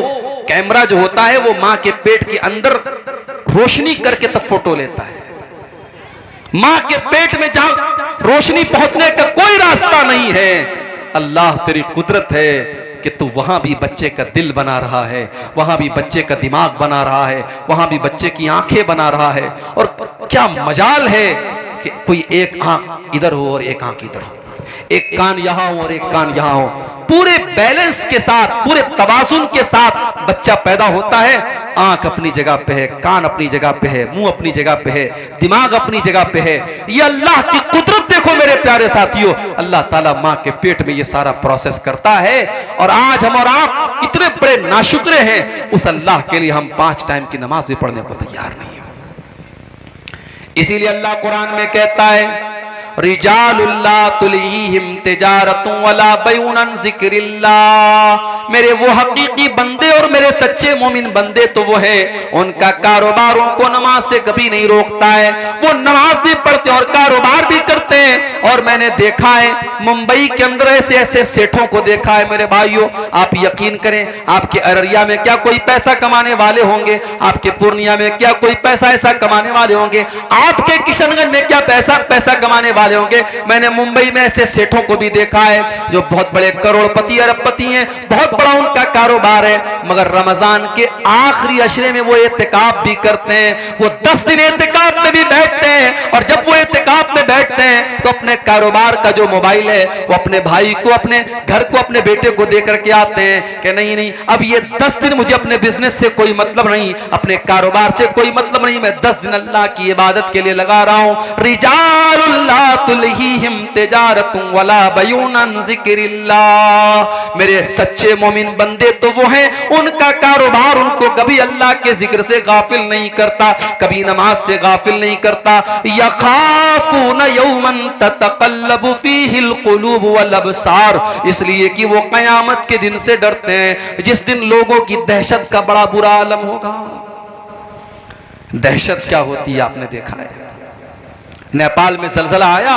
कैमरा जो होता है वो मां के पेट के अंदर रोशनी करके तब फोटो लेता है। मां के पेट में जहां रोशनी पहुंचने का कोई रास्ता नहीं है, अल्लाह तेरी कुदरत है कि तू वहां भी बच्चे का दिल बना रहा है, वहां भी बच्चे का दिमाग बना रहा है, वहां भी बच्चे की आंखें बना रहा है। और क्या मजाल है कि कोई एक आंख इधर हो और एक आंख इधर हो। एक कान यहां हो और एक कान यहां हो, पूरे बैलेंस के साथ, पूरे तवाजुन के साथ बच्चा पैदा होता है। आंख अपनी जगह पे है, कान अपनी जगह पे है, मुंह अपनी जगह पे है, दिमाग अपनी जगह पे है। ये अल्लाह की कुदरत देखो मेरे प्यारे साथियों, अल्लाह ताला मां के पेट में ये सारा प्रोसेस करता है। और आज हम और आप इतने बड़े नाशुक्रे हैं, उस अल्लाह के लिए हम 5 टाइम की नमाज भी पढ़ने को तैयार नहीं है। इसीलिए अल्लाह कुरान में कहता है, रिजालुल्लाह तुलहीहिम तिजारतुन वला बैउन अन जिक्रिल्लाह। मेरे वो हकीकी बंदे और मेरे सच्चे मोमिन बंदे तो वो है, उनका कारोबार उनको नमाज से कभी नहीं रोकता है। वो नमाज भी पढ़ते हैं और कारोबार भी करते हैं। और मैंने देखा है मुंबई के अंदर ऐसे ऐसे सेठों को देखा है मेरे भाइयों, आप यकीन करें, आपके अररिया में क्या कोई पैसा कमाने वाले होंगे, आपके पूर्णिया में क्या कोई पैसा ऐसा कमाने वाले होंगे, आपके किशनगंज में क्या पैसा कमाने वाले होंगे। मैंने मुंबई में ऐसे सेठों को भी देखा है जो बहुत बड़े करोड़पति अरबपति हैं, बहुत बड़ा उनका कारोबार है, मगर रमजान के आखिरी अशरे में वो एतिकाफ भी करते हैं। वो 10 दिन एतिकाफ में भी बैठते हैं। और जब वो एतिकाफ में बैठते हैं तो अपने कारोबार का जो मोबाइल है वो अपने भाई को, अपने घर को, अपने बेटे को दे करके आते हैं कि नहीं नहीं, अब ये 10 दिन मुझे अपने बिजनेस से कोई मतलब नहीं, अपने कारोबार से कोई मतलब नहीं, मैं 10 दिन अल्लाह की इबादत के लिए लगा रहा हूं। रिजालुल्लाह तुलहीहिम तिजारतुन वला बैउन अन जिक्रिल्लाह। मेरे सच्चे मोमिन बंदे तो वो हैं, उनका कारोबार उनको कभी अल्लाह के जिक्र से गाफिल नहीं करता, कभी नमाज से गाफिल नहीं करता। यखाफून यौमन ततक़ल्लबु फीहिल क़ुलूब वल अबसार, इसलिए कि वो कयामत के दिन से डरते हैं जिस दिन लोगों की दहशत का बड़ा बुरा आलम होगा। दहशत क्या होती है आपने देखा है। नेपाल में ज़लज़ला आया,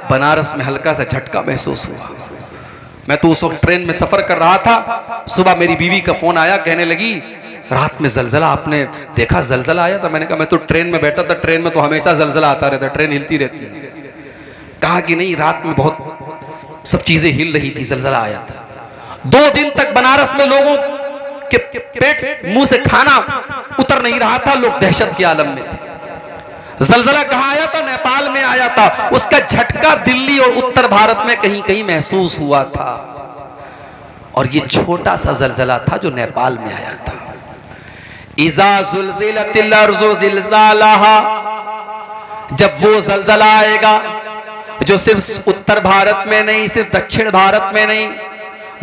बनारस में हल्का सा झटका महसूस हुआ। मैं तो उस वक्त ट्रेन में सफर कर रहा था, सुबह मेरी बीवी का फोन आया, कहने लगी रात में ज़लज़ला आपने देखा, ज़लज़ला आया था। मैंने कहा मैं तो ट्रेन में बैठा था, ट्रेन में तो हमेशा ज़लज़ला आता रहता, ट्रेन हिलती रहती है। कहा कि नहीं, रात में बहुत सब चीजें हिल रही थी, ज़लज़ला आया था। 2 दिन तक बनारस में लोगों के पेट मुंह से खाना उतर नहीं रहा था, लोग दहशत के आलम में थे। ज़लज़ला कहां आया था? नेपाल में आया था। उसका झटका दिल्ली और उत्तर भारत में कहीं कहीं महसूस हुआ था। और ये छोटा सा ज़लज़ला था जो नेपाल में आया था। इज़ा ज़ुलज़िलतिल अर्ज़ु ज़िलज़ालहा, जब वो ज़लज़ला आएगा जो सिर्फ उत्तर भारत में नहीं, सिर्फ दक्षिण भारत में नहीं,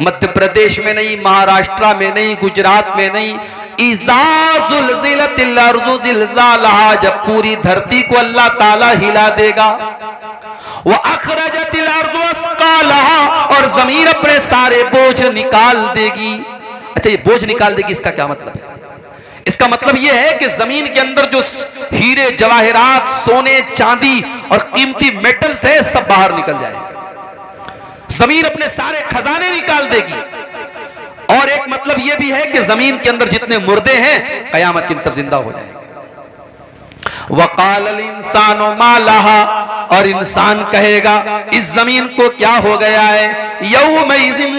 मध्य प्रदेश में नहीं, महाराष्ट्र में नहीं, गुजरात में नहीं, इज़ा ज़ुलज़िलतिल अर्ज़ु ज़िलज़ालहा, जब पूरी धरती को अल्लाह ताला हिला देगा। व अखरजतिल अर्ज़ु अस्क़ालहा, और जमीन अपने सारे बोझ निकाल देगी। अच्छा, ये बोझ निकाल देगी, इसका क्या मतलब है? इसका मतलब यह है कि जमीन के अंदर जो हीरे जवाहरात, सोने चांदी और कीमती मेटल्स है, सब बाहर निकल जाएंगे। जमीन अपने सारे खजाने निकाल देगी। और एक मतलब यह भी है कि जमीन के अंदर जितने मुर्दे हैं, कयामत के दिन सब जिंदा हो जाएंगे। वक़ालल इंसानु मा लहा, और इंसान कहेगा इस जमीन को क्या हो गया है। यौमइज़िन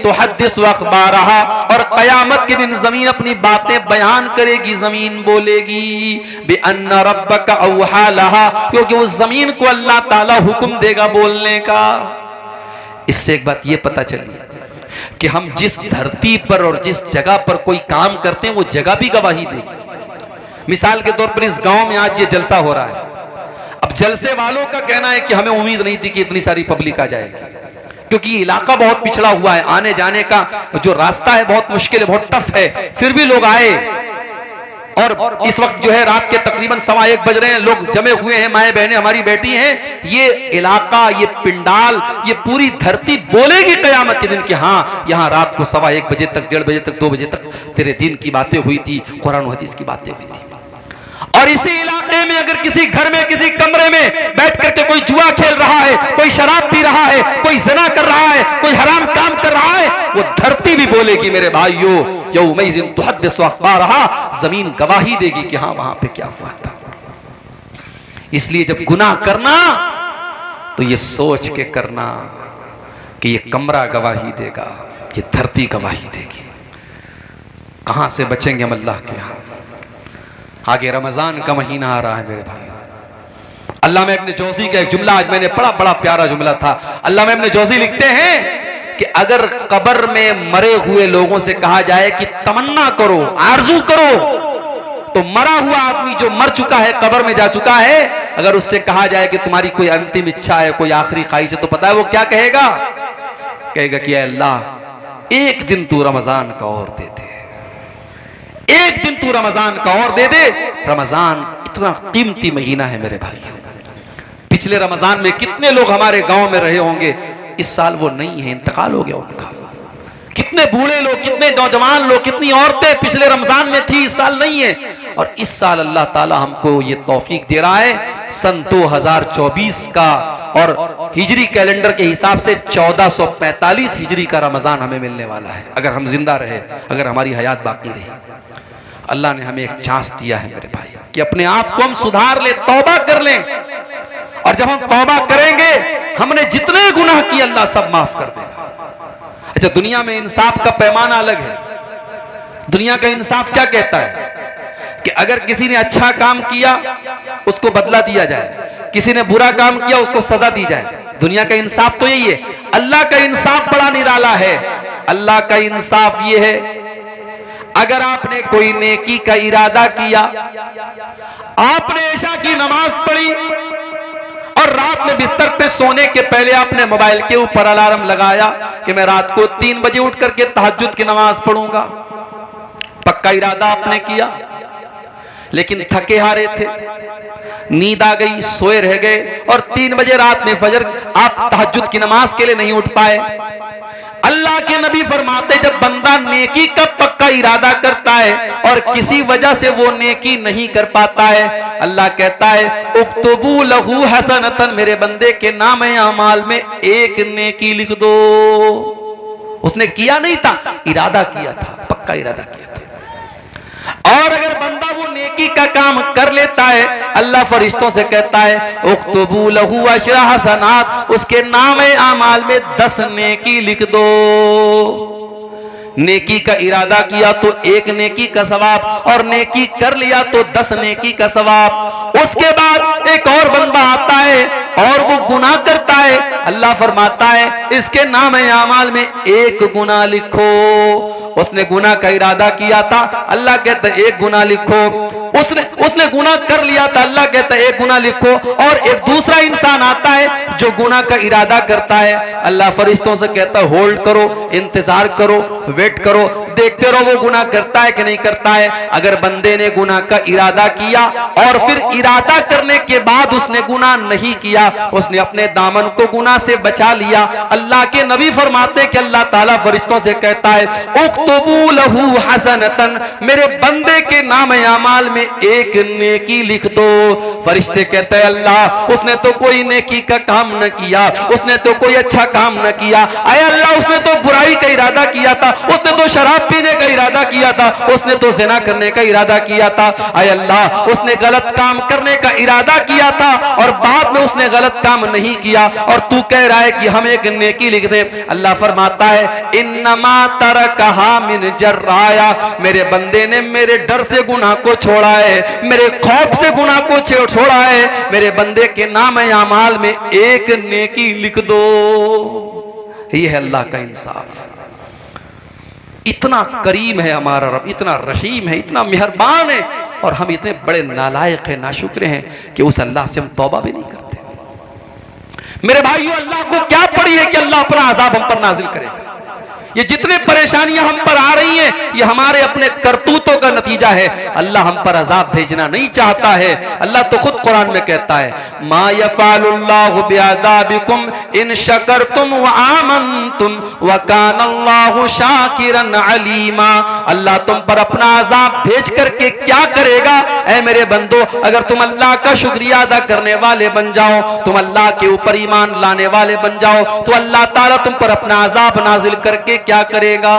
तुहद्दिसु अख़बारहा, और कयामत के दिन जमीन अपनी बातें बयान करेगी, जमीन बोलेगी बिअन्न रब्बका औहा लहा, क्योंकि उस जमीन को अल्लाह ताला हुक्म देगा बोलने का। इससे एक बात ये पता चली कि हम जिस धरती पर और जिस जगह पर कोई काम करते हैं, वो जगह भी गवाही देगी। मिसाल के तौर पर इस गांव में आज ये जलसा हो रहा है। अब जलसे वालों का कहना है कि हमें उम्मीद नहीं थी कि इतनी सारी पब्लिक आ जाएगी, क्योंकि इलाका बहुत पिछड़ा हुआ है, आने जाने का जो रास्ता है बहुत मुश्किल है, बहुत टफ है, फिर भी लोग आए। और इस वक्त जो है रात के तकरीबन 1:15 बज रहे हैं, लोग जमे हुए हैं, माए बहनें हमारी बैठी हैं। ये इलाका, ये पिंडाल, ये पूरी धरती बोलेगी कयामत के दिन कि हाँ, यहाँ रात को 1:15 बजे तक, 1:30 बजे तक, 2 बजे तक तेरे दिन की बातें हुई थी, कुरान और हदीस की बातें हुई थी। और इसी इलाके में अगर किसी घर में, किसी कमरे में बैठ करके कोई जुआ खेल रहा है, कोई शराब पी रहा है, कोई ज़िना कर रहा है, कोई हराम काम कर रहा है, वो धरती भी बोलेगी मेरे भाइयों, यौमइज़िन तुहद्दिसु अख़बारहा, जमीन गवाही देगी कि हाँ, वहां पे क्या हुआ था। इसलिए जब गुनाह करना तो ये सोच के करना कि ये कमरा गवाही देगा, ये धरती गवाही देगी। कहां से बचेंगे हम अल्लाह के यहाँ। आगे रमजान का महीना आ रहा है मेरे भाई, अल्लामा इब्न जौज़ी का एक जुमला आज मैंने पढ़ा, बड़ा प्यारा जुमला था। अल्लामा इब्न जौज़ी लिखते हैं कि अगर कब्र में मरे हुए लोगों से कहा जाए कि तमन्ना करो, आरजू करो, तो मरा हुआ आदमी जो मर चुका है, कब्र में जा चुका है, अगर उससे कहा जाए कि तुम्हारी कोई अंतिम इच्छा है, कोई आखिरी ख्वाहिश है, तो पता है वो क्या कहेगा? कहेगा कि अल्लाह एक दिन तू रमजान का और दे दे, एक दिन तू रमजान का और दे दे। रमजान इतना कीमती महीना है मेरे भाइयों। पिछले रमजान में कितने लोग हमारे गांव में रहे होंगे, इस साल वो नहीं है, इंतकाल हो गया उनका। कितने बूढ़े लोग, कितने नौजवान लोग, कितनी औरतें पिछले रमजान में थी, इस साल नहीं है। और इस साल अल्लाह ताला हमको ये तौफीक दे रहा है, सन 2024 का और हिजरी कैलेंडर के हिसाब से 1445 हिजरी का रमजान हमें मिलने वाला है, अगर हम जिंदा रहे, अगर हमारी हयात बाकी रही। अल्लाह ने हमें एक चांस दिया है मेरे भाई कि अपने आप को हम सुधार ले, तौबा कर लें। और जब हम तौबा करेंगे, हमने जितने गुनाह किए अल्लाह सब माफ कर देगा। अच्छा, दुनिया में इंसाफ का पैमाना अलग है। दुनिया का इंसाफ क्या कहता है कि अगर किसी ने अच्छा काम किया उसको बदला दिया जाए, किसी ने बुरा काम किया उसको सजा दी जाए। दुनिया का इंसाफ तो यही है। अल्लाह का इंसाफ बड़ा निराला है। अल्लाह का इंसाफ ये है, अगर आपने कोई नेकी का इरादा किया, आपने ऐशा की नमाज पढ़ी और रात में बिस्तर पे सोने के पहले आपने मोबाइल के ऊपर अलार्म लगाया कि मैं रात को 3 बजे उठ करके तहज्जुद की नमाज पढ़ूंगा, पक्का इरादा आपने किया, लेकिन थके हारे थे, नींद आ गई, सोए रह गए और 3 बजे रात में फजर आप तहज्जुद की नमाज के लिए नहीं उठ पाए। अल्लाह के नबी फरमाते, जब बंदा नेकी का पक्का इरादा करता है और किसी वजह से वो नेकी नहीं कर पाता है, अल्लाह कहता है उक्तुबू लहू हसनतन, मेरे बंदे के नाम अमाल में एक नेकी लिख दो। उसने किया नहीं था, इरादा किया था, पक्का इरादा किया था। और अगर बंदा वो नेकी का काम कर लेता है, अल्लाह फरिश्तों से कहता है उक्तुबू लहू अशरा हसनात, उसके नाम आमाल में 10 नेकी लिख दो। नेकी का इरादा किया तो 1 नेकी का सवाब, और नेकी कर लिया तो 10 नेकी का सवाब। उसके बाद एक और बंदा आता है और वो गुनाह करता है, अल्लाह फरमाता है इसके नाम आमाल में 1 गुनाह लिखो। उसने गुनाह का इरादा किया था, अल्लाह कहता है 1 गुनाह लिखो। उसने गुनाह कर लिया था, अल्लाह कहता है 1 गुनाह लिखो। और एक दूसरा इंसान आता है जो गुनाह का इरादा करता है, अल्लाह फरिश्तों से कहता है होल्ड करो, इंतजार करो, वेट करो, देखते रहो वो गुनाह करता है कि नहीं करता है। अगर बंदे ने गुनाह का इरादा किया और फिर इरादा करने के बाद उसने गुनाह नहीं किया, उसने अपने दामन को गुनाह से बचा लिया, अल्लाह के नबी फरमाते कि अल्लाह ताला फरिश्तों से कहता है उक्तुबू लहू हसनतन, मेरे बंदे के नाम आमाल में 1 नेकी लिख दो। फरिश्ते कहते हैं अल्लाह उसने तो कोई नेकी का काम न किया, उसने तो कोई अच्छा काम न किया। अरे अल्लाह उसने तो बुराई का इरादा किया था, उसने तो शराब पीने का इरादा किया था, उसने तो ज़िना करने का इरादा किया था। अरे अल्लाह उसने गलत काम करने का इरादा किया था और बाद में उसने गलत काम नहीं किया, और तू कह रहा है कि हम 1 नेकी लिख दे। अल्लाह फरमाता है इन्नमा तरकहा मिन जर्राया, मेरे बंदे ने मेरे डर से गुनाह को छोड़ा है, मेरे खौफ से गुनाह को छोड़ा है, मेरे बंदे के नाम आमाल में 1 नेकी लिख दो। ये है अल्लाह का इंसाफ। इतना करीम है हमारा रब, इतना रहीम है, इतना मेहरबान है, और हम इतने बड़े नालायक हैं, नाशुक्र हैं कि उस अल्लाह से हम तौबा भी नहीं करते। मेरे भाइयों, अल्लाह को क्या पड़ी है कि अल्लाह अपना अजाब हम पर नाजिल करेगा। ये जितने परेशानियां हम पर आ रही हैं, ये हमारे अपने करतूतों का नतीजा है। अल्लाह हम पर अजाब भेजना नहीं चाहता है। अल्लाह तो खुद कुरान में कहता है मा यफ़अलुल्लाहु बिअज़ाबिकुम इन शकरतुम व आमनतुम व कानल्लाहु शाकिरन अलीमा। अल्लाह तुम पर अपना अजाब भेज करके क्या करेगा? ऐ मेरे बंदो, अगर तुम अल्लाह का शुक्रिया अदा करने वाले बन जाओ, तुम अल्लाह के ऊपर ईमान लाने वाले बन जाओ, तो अल्लाह ताला तुम पर अपना अजाब नाजिल करके क्या करेगा।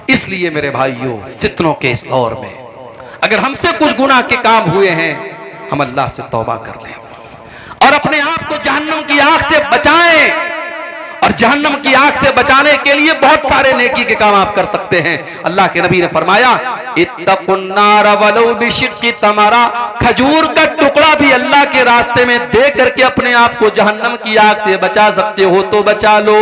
इसलिए मेरे भाइयों, फितनों के इस दौर में अगर हमसे कुछ गुनाह के काम हुए हैं, हम अल्लाह से तौबा कर लें और अपने आप को जहन्नम की आग से बचाएं। और जहन्नम की आग से बचाने के लिए बहुत सारे नेकी के काम आप कर सकते हैं। अल्लाह के नबी ने फरमाया इत्तकुन्नार वलो बिशिक्की तमरा, खजूर का टुकड़ा भी अल्लाह के रास्ते में दे करके अपने आप को जहन्नम की आग से बचा सकते हो तो बचा लो।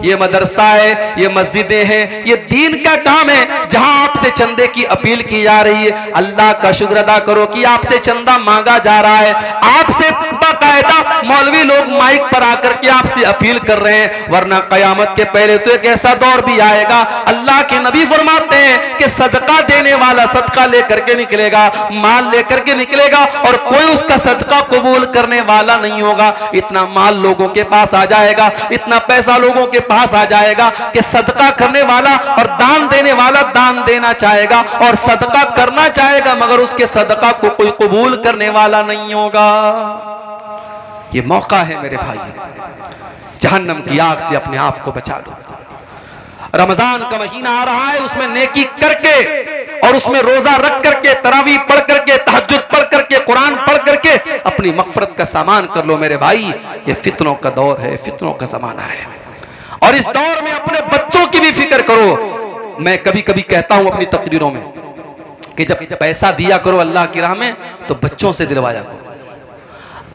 ये मदरसा है, ये मस्जिदें हैं, ये दीन का काम है जहां आपसे चंदे की अपील की जा रही है। अल्लाह का शुक्र अदा करो कि आपसे चंदा मांगा जा रहा है, आपसे बाकायदा मौलवी लोग माइक पर आकर के आपसे अपील कर रहे हैं। वरना कयामत के पहले तो एक ऐसा दौर भी आएगा, अल्लाह के नबी फरमाते हैं कि सदका देने वाला सदका लेकर के निकलेगा, माल लेकर के निकलेगा और कोई उसका सदका कबूल करने वाला नहीं होगा। इतना माल लोगों के पास आ जाएगा, इतना पैसा लोगों के पास आ जाएगा कि सदका करने वाला और दान देने वाला दान देना चाहेगा और सदका करना चाहेगा, मगर उसके सदका को कोई कबूल करने वाला नहीं होगा। ये मौका है मेरे भाई, जहन्नम की आग से अपने आप को बचा लो। रमजान का महीना आ रहा है, उसमें नेकी करके और उसमें रोजा रख करके, तरावी पढ़ करके, तहज्जुद पढ़ करके, कुरान पढ़ करके अपनी मगफरत का सामान कर लो मेरे भाई। ये फितनों का दौर है, फितनों का जमाना है और इस दौर में अपने बच्चों की भी फिक्र करो। मैं कभी कभी कहता हूं अपनी तकरीरों में कि जब पैसा दिया करो अल्लाह की राह में तो बच्चों से दिलवाया करो।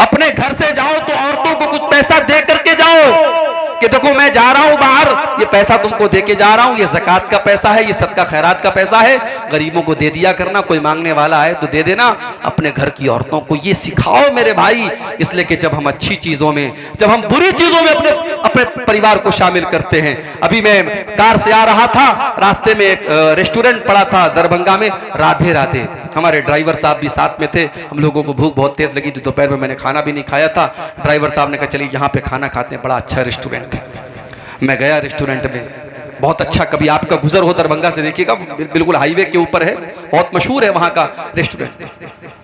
अपने घर से जाओ तो औरतों को कुछ पैसा दे करके जाओ कि देखो मैं जा रहा हूं बाहर, ये पैसा तुमको दे के जा रहा हूं, ये ज़कात का पैसा है, ये सदका खैरात का पैसा है, गरीबों को दे दिया करना, कोई मांगने वाला है तो दे देना। अपने घर की औरतों को ये सिखाओ मेरे भाई, इसलिए कि जब हम अच्छी चीजों में, जब हम बुरी चीजों में अपने परिवार को शामिल करते हैं। अभी मैं कार से आ रहा था, रास्ते में एक रेस्टोरेंट पड़ा था दरभंगा में, राधे राधे, हमारे ड्राइवर साहब भी साथ में थे। हम लोगों को भूख बहुत तेज लगी थी, दोपहर में मैंने खाना भी नहीं खाया था। ड्राइवर साहब ने कहा चलिए यहाँ पे खाना खाते हैं, बड़ा अच्छा रेस्टोरेंट है। मैं गया रेस्टोरेंट में, बहुत अच्छा, कभी आपका गुजर हो दरभंगा से देखिएगा, बिल्कुल हाईवे के ऊपर है, बहुत मशहूर है वहाँ का रेस्टोरेंट।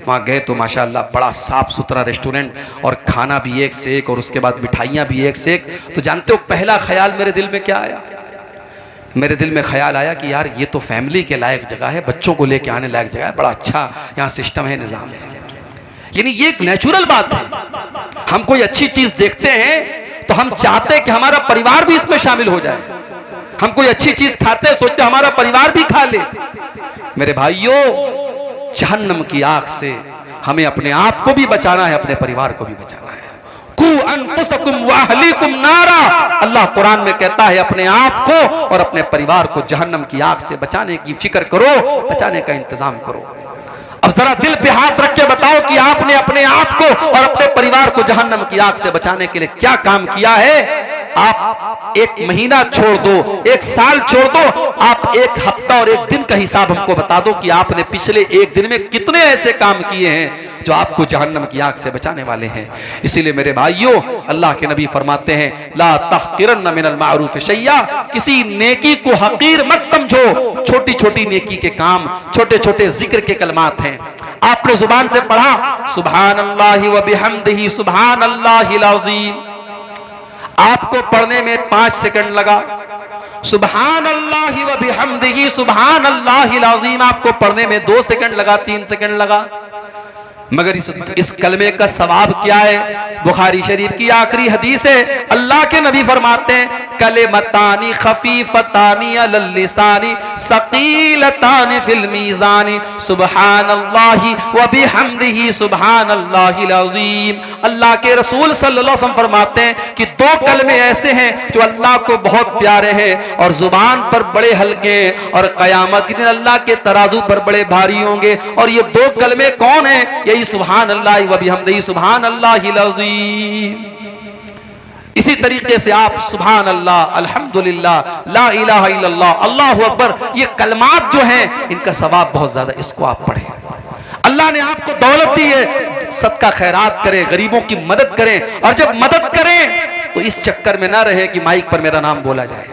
वहाँ गए तो माशाल्लाह बड़ा साफ सुथरा रेस्टोरेंट और खाना भी एक से एक और उसके बाद मिठाइयाँ भी एक से एक। तो जानते हो पहला ख्याल मेरे दिल में क्या आया? मेरे दिल में ख्याल आया कि यार ये तो फैमिली के लायक जगह है, बच्चों को लेके आने लायक जगह है, बड़ा अच्छा यहाँ सिस्टम है, निज़ाम है। यानी ये एक नेचुरल बात है। हम कोई अच्छी चीज देखते हैं तो हम चाहते हैं कि हमारा परिवार भी इसमें शामिल हो जाए। हम कोई अच्छी चीज खाते हैं, सोचते हैं हमारा परिवार भी खा ले। मेरे भाइयों, जहन्नम की आग से हमें अपने आप को भी बचाना है, अपने परिवार को भी बचाना है। कू अनफुसकुम व अहलीकुम नारा, अल्लाह कुरान में कहता है अपने आप को और अपने परिवार को जहन्नम की आग से बचाने की फिक्र करो, बचाने का इंतजाम करो। अब जरा दिल पे हाथ रख के बताओ कि आपने अपने आप को और अपने परिवार को जहन्नम की आग से बचाने के लिए क्या काम किया है। आप एक महीना छोड़ दो, एक साल छोड़ दो, आप एक हफ्ता और एक दिन का हिसाब हमको बता दो कि आपने पिछले एक दिन में कितने ऐसे काम किए हैं जो आपको जहन्नम की आग से बचाने वाले हैं। इसीलिए मेरे भाइयों, अल्लाह के नबी फरमाते हैं ला तहकिरन्न मिनल मारूफ शैया, किसी नेकी को हकीर मत समझो। छोटी छोटी नेकी के काम, छोटे छोटे जिक्र के कलमात हैं। आपने जुबान से पढ़ा सुभानअल्लाहि व बिहम्दिही सुभानअल्लाहिल अज़ीम, आपको पढ़ने में 5 सेकंड लगा। सुभानअल्लाहि व बिहम्दिही सुभानअल्लाहिल अज़ीम आपको पढ़ने में 2 सेकंड लगा, 3 सेकंड लगा। मगर इस कलमे का सवाब क्या है? बुखारी शरीफ की आखिरी हदीस है, अल्लाह के नबी फरमाते हैं कलिमतानी खफीफतानी अलल लिसानी सकीलतानी फिल मीज़ानी सुब्हानअल्लाहि व बिहम्दिही सुब्हानअल्लाहिल अज़ीम। अल्लाह के रसूल सल्लल्लाहु अलैहि वसल्लम फरमाते हैं कि 2 कलमे ऐसे हैं जो अल्लाह को बहुत प्यारे हैं और जुबान पर बड़े हल्के हैं और क़यामत के दिन अल्लाह के तराजू पर बड़े भारी होंगे। और ये 2 कलमे कौन है? यही सुभान अल्लाह व बिहम्दिही सुभान अल्लाहिल अज़ीम। इसी तरीके से आप सुभान अल्लाह, अल्हम्दुलिल्लाह, ला इलाहा इल्लल्लाह, अल्लाहु अकबर, ये कलमात जो हैं इनका सवाब बहुत ज्यादा, इसको आप पढ़ें। अल्लाह ने आपको दौलत दी है, सदका खैरात करें, गरीबों की मदद करें। और जब मदद करें तो इस चक्कर में ना रहे कि माइक पर मेरा नाम बोला जाए।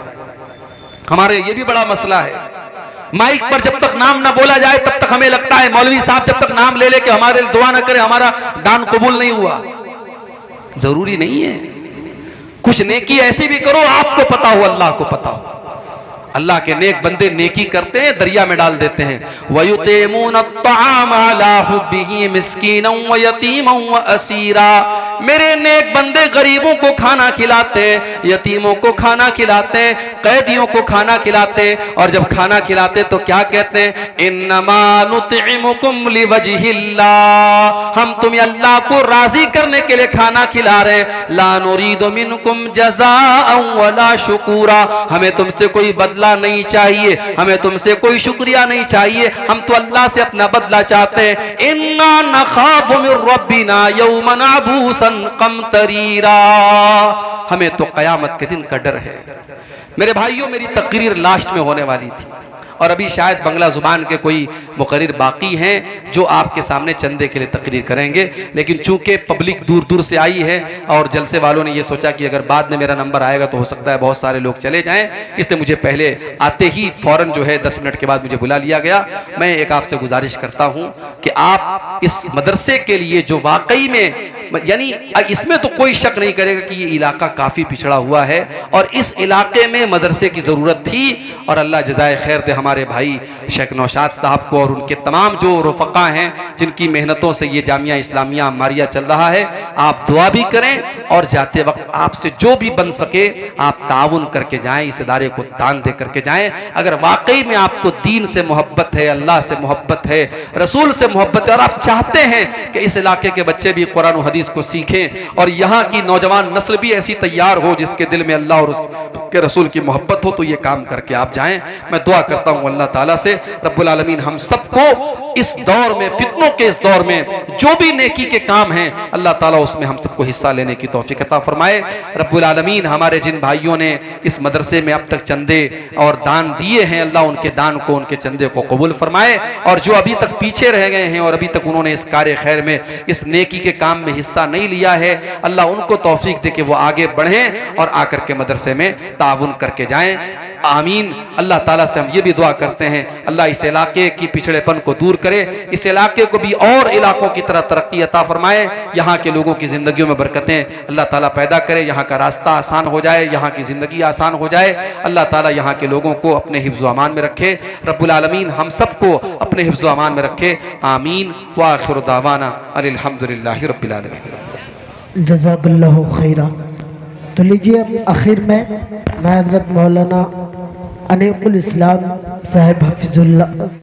हमारे ये भी बड़ा मसला है, माइक पर जब तक नाम ना बोला जाए तब तक हमें लगता है मौलवी साहब जब तक नाम ले लेके हमारे दुआ ना करे हमारा दान कबूल नहीं हुआ। जरूरी नहीं है, कुछ नेकी ऐसी भी करो आपको पता हो, अल्लाह को पता हो। अल्लाह के नेक बंदे नेकी करते हैं, दरिया में डाल देते हैं। वयुतिमून अत्तआम अला हुब्बिही मिस्कीनन व यतीमन व असीरा, मेरे नेक बंदे गरीबों को खाना खिलाते, यतीमों को खाना खिलाते, कैदियों को खाना खिलाते, और जब खाना खिलाते तो क्या कहते हैं, इन्नमा नुतइमुकुम लिवजहिल्लाह, हम तुम्हें अल्लाह को राजी करने के लिए खाना खिला रहे हैं, ला नुरीदु मिनकुम जज़ाअन वला शुकूरा, हमें तुमसे कोई बदला नहीं चाहिए, हमें तुमसे कोई शुक्रिया नहीं चाहिए, हम तो अल्लाह से अपना बदला चाहते हैं। इन्ना नखाफु मिर रब्बिना यौमन अबूसन कमतरीरा, हमें तो कयामत के दिन का डर है। मेरे भाइयों, मेरी तकरीर लास्ट में होने वाली थी और अभी शायद बंगला जुबान के कोई मुकर्रिर बाकी हैं जो आपके सामने चंदे के लिए तकरीर करेंगे, लेकिन चूंकि पब्लिक दूर दूर से आई है और जलसे वालों ने ये सोचा कि अगर बाद में मेरा नंबर आएगा तो हो सकता है बहुत सारे लोग चले जाएं, इसलिए मुझे पहले आते ही फौरन जो है 10 मिनट के बाद मुझे बुला लिया गया। मैं एक आपसे गुजारिश करता हूं कि आप इस मदरसे के लिए जो वाकई में, यानी इसमें तो कोई शक नहीं करेगा कि ये इलाका काफी पिछड़ा हुआ है और इस इलाके में मदरसे की जरूरत थी, और अल्लाह जज़ाए खैर दे हमारे भाई शेख नौशाद साहब को और उनके तमाम जो रुफ़क़ा हैं जिनकी मेहनतों से ये जामिया इस्लामिया अम्मारिया चल रहा है। आप दुआ भी करें और जाते वक्त आपसे जो भी बन सके आप ताउन करके जाएं, इस इदारे को दान दे करके जाएं। अगर वाकई में आपको दीन से मोहब्बत है, अल्लाह से मोहब्बत है, रसूल से मोहब्बत है और आप चाहते हैं कि इस इलाके के बच्चे भी कुरान और हदीस को सीखें और यहाँ की नौजवान नस्ल भी ऐसी तैयार हो जिसके दिल में अल्लाह और उसके रसूल की मोहब्बत हो, तो ये काम करके आप जाएं। मैं दुआ करता हूँ अल्लाह ताला से रब्बुल आलमीन हम सबको इस दौर में, फितनों के इस दौर में जो भी नेकी के काम हैं अल्लाह ताला उसमें हम सबको हिस्सा लेने की तौफीक अता फरमाए। रब्बुल आलमीन हमारे जिन भाइयों ने इस मदरसे में अब तक चंदे और दान दिए हैं, अल्लाह उनके दान को, उनके चंदे को कबूल फरमाए, और जो अभी तक पीछे रह गए हैं और अभी तक उन्होंने इस कार्य खैर में, इस नेकी के काम में हिस्सा नहीं लिया है, अल्लाह उनको तौफीक दे कि वो आगे बढ़ें और आकर के मदरसे में ताउन करके जाएं। आमीन। अल्लाह ताला से हम ये भी दुआ करते हैं अल्लाह इस इलाके की पिछड़ेपन को दूर करे, इस इलाके को भी और इलाकों की तरह तरक्की अता फरमाए, यहाँ के लोगों की जिंदगियों में बरकतें अल्लाह ताला पैदा करे, यहाँ का रास्ता आसान हो जाए, यहाँ की जिंदगी आसान हो जाए। अल्लाह ताला यहाँ के लोगों को अपने हिफ्ज़ अमान में रखे, रब्बुल आलमीन हम सबको अपने हिफ्ज़ अमान में रखे। आमीन व आखिर दावाना अल्हम्दुलिल्लाहि रब्बिल आलमीन। जज़ाकल्लाहु खैरा। तो लीजिए अब आखिर में हज़रत मौलाना अनीकुल इस्लाम साहिब हफिजुल्लाह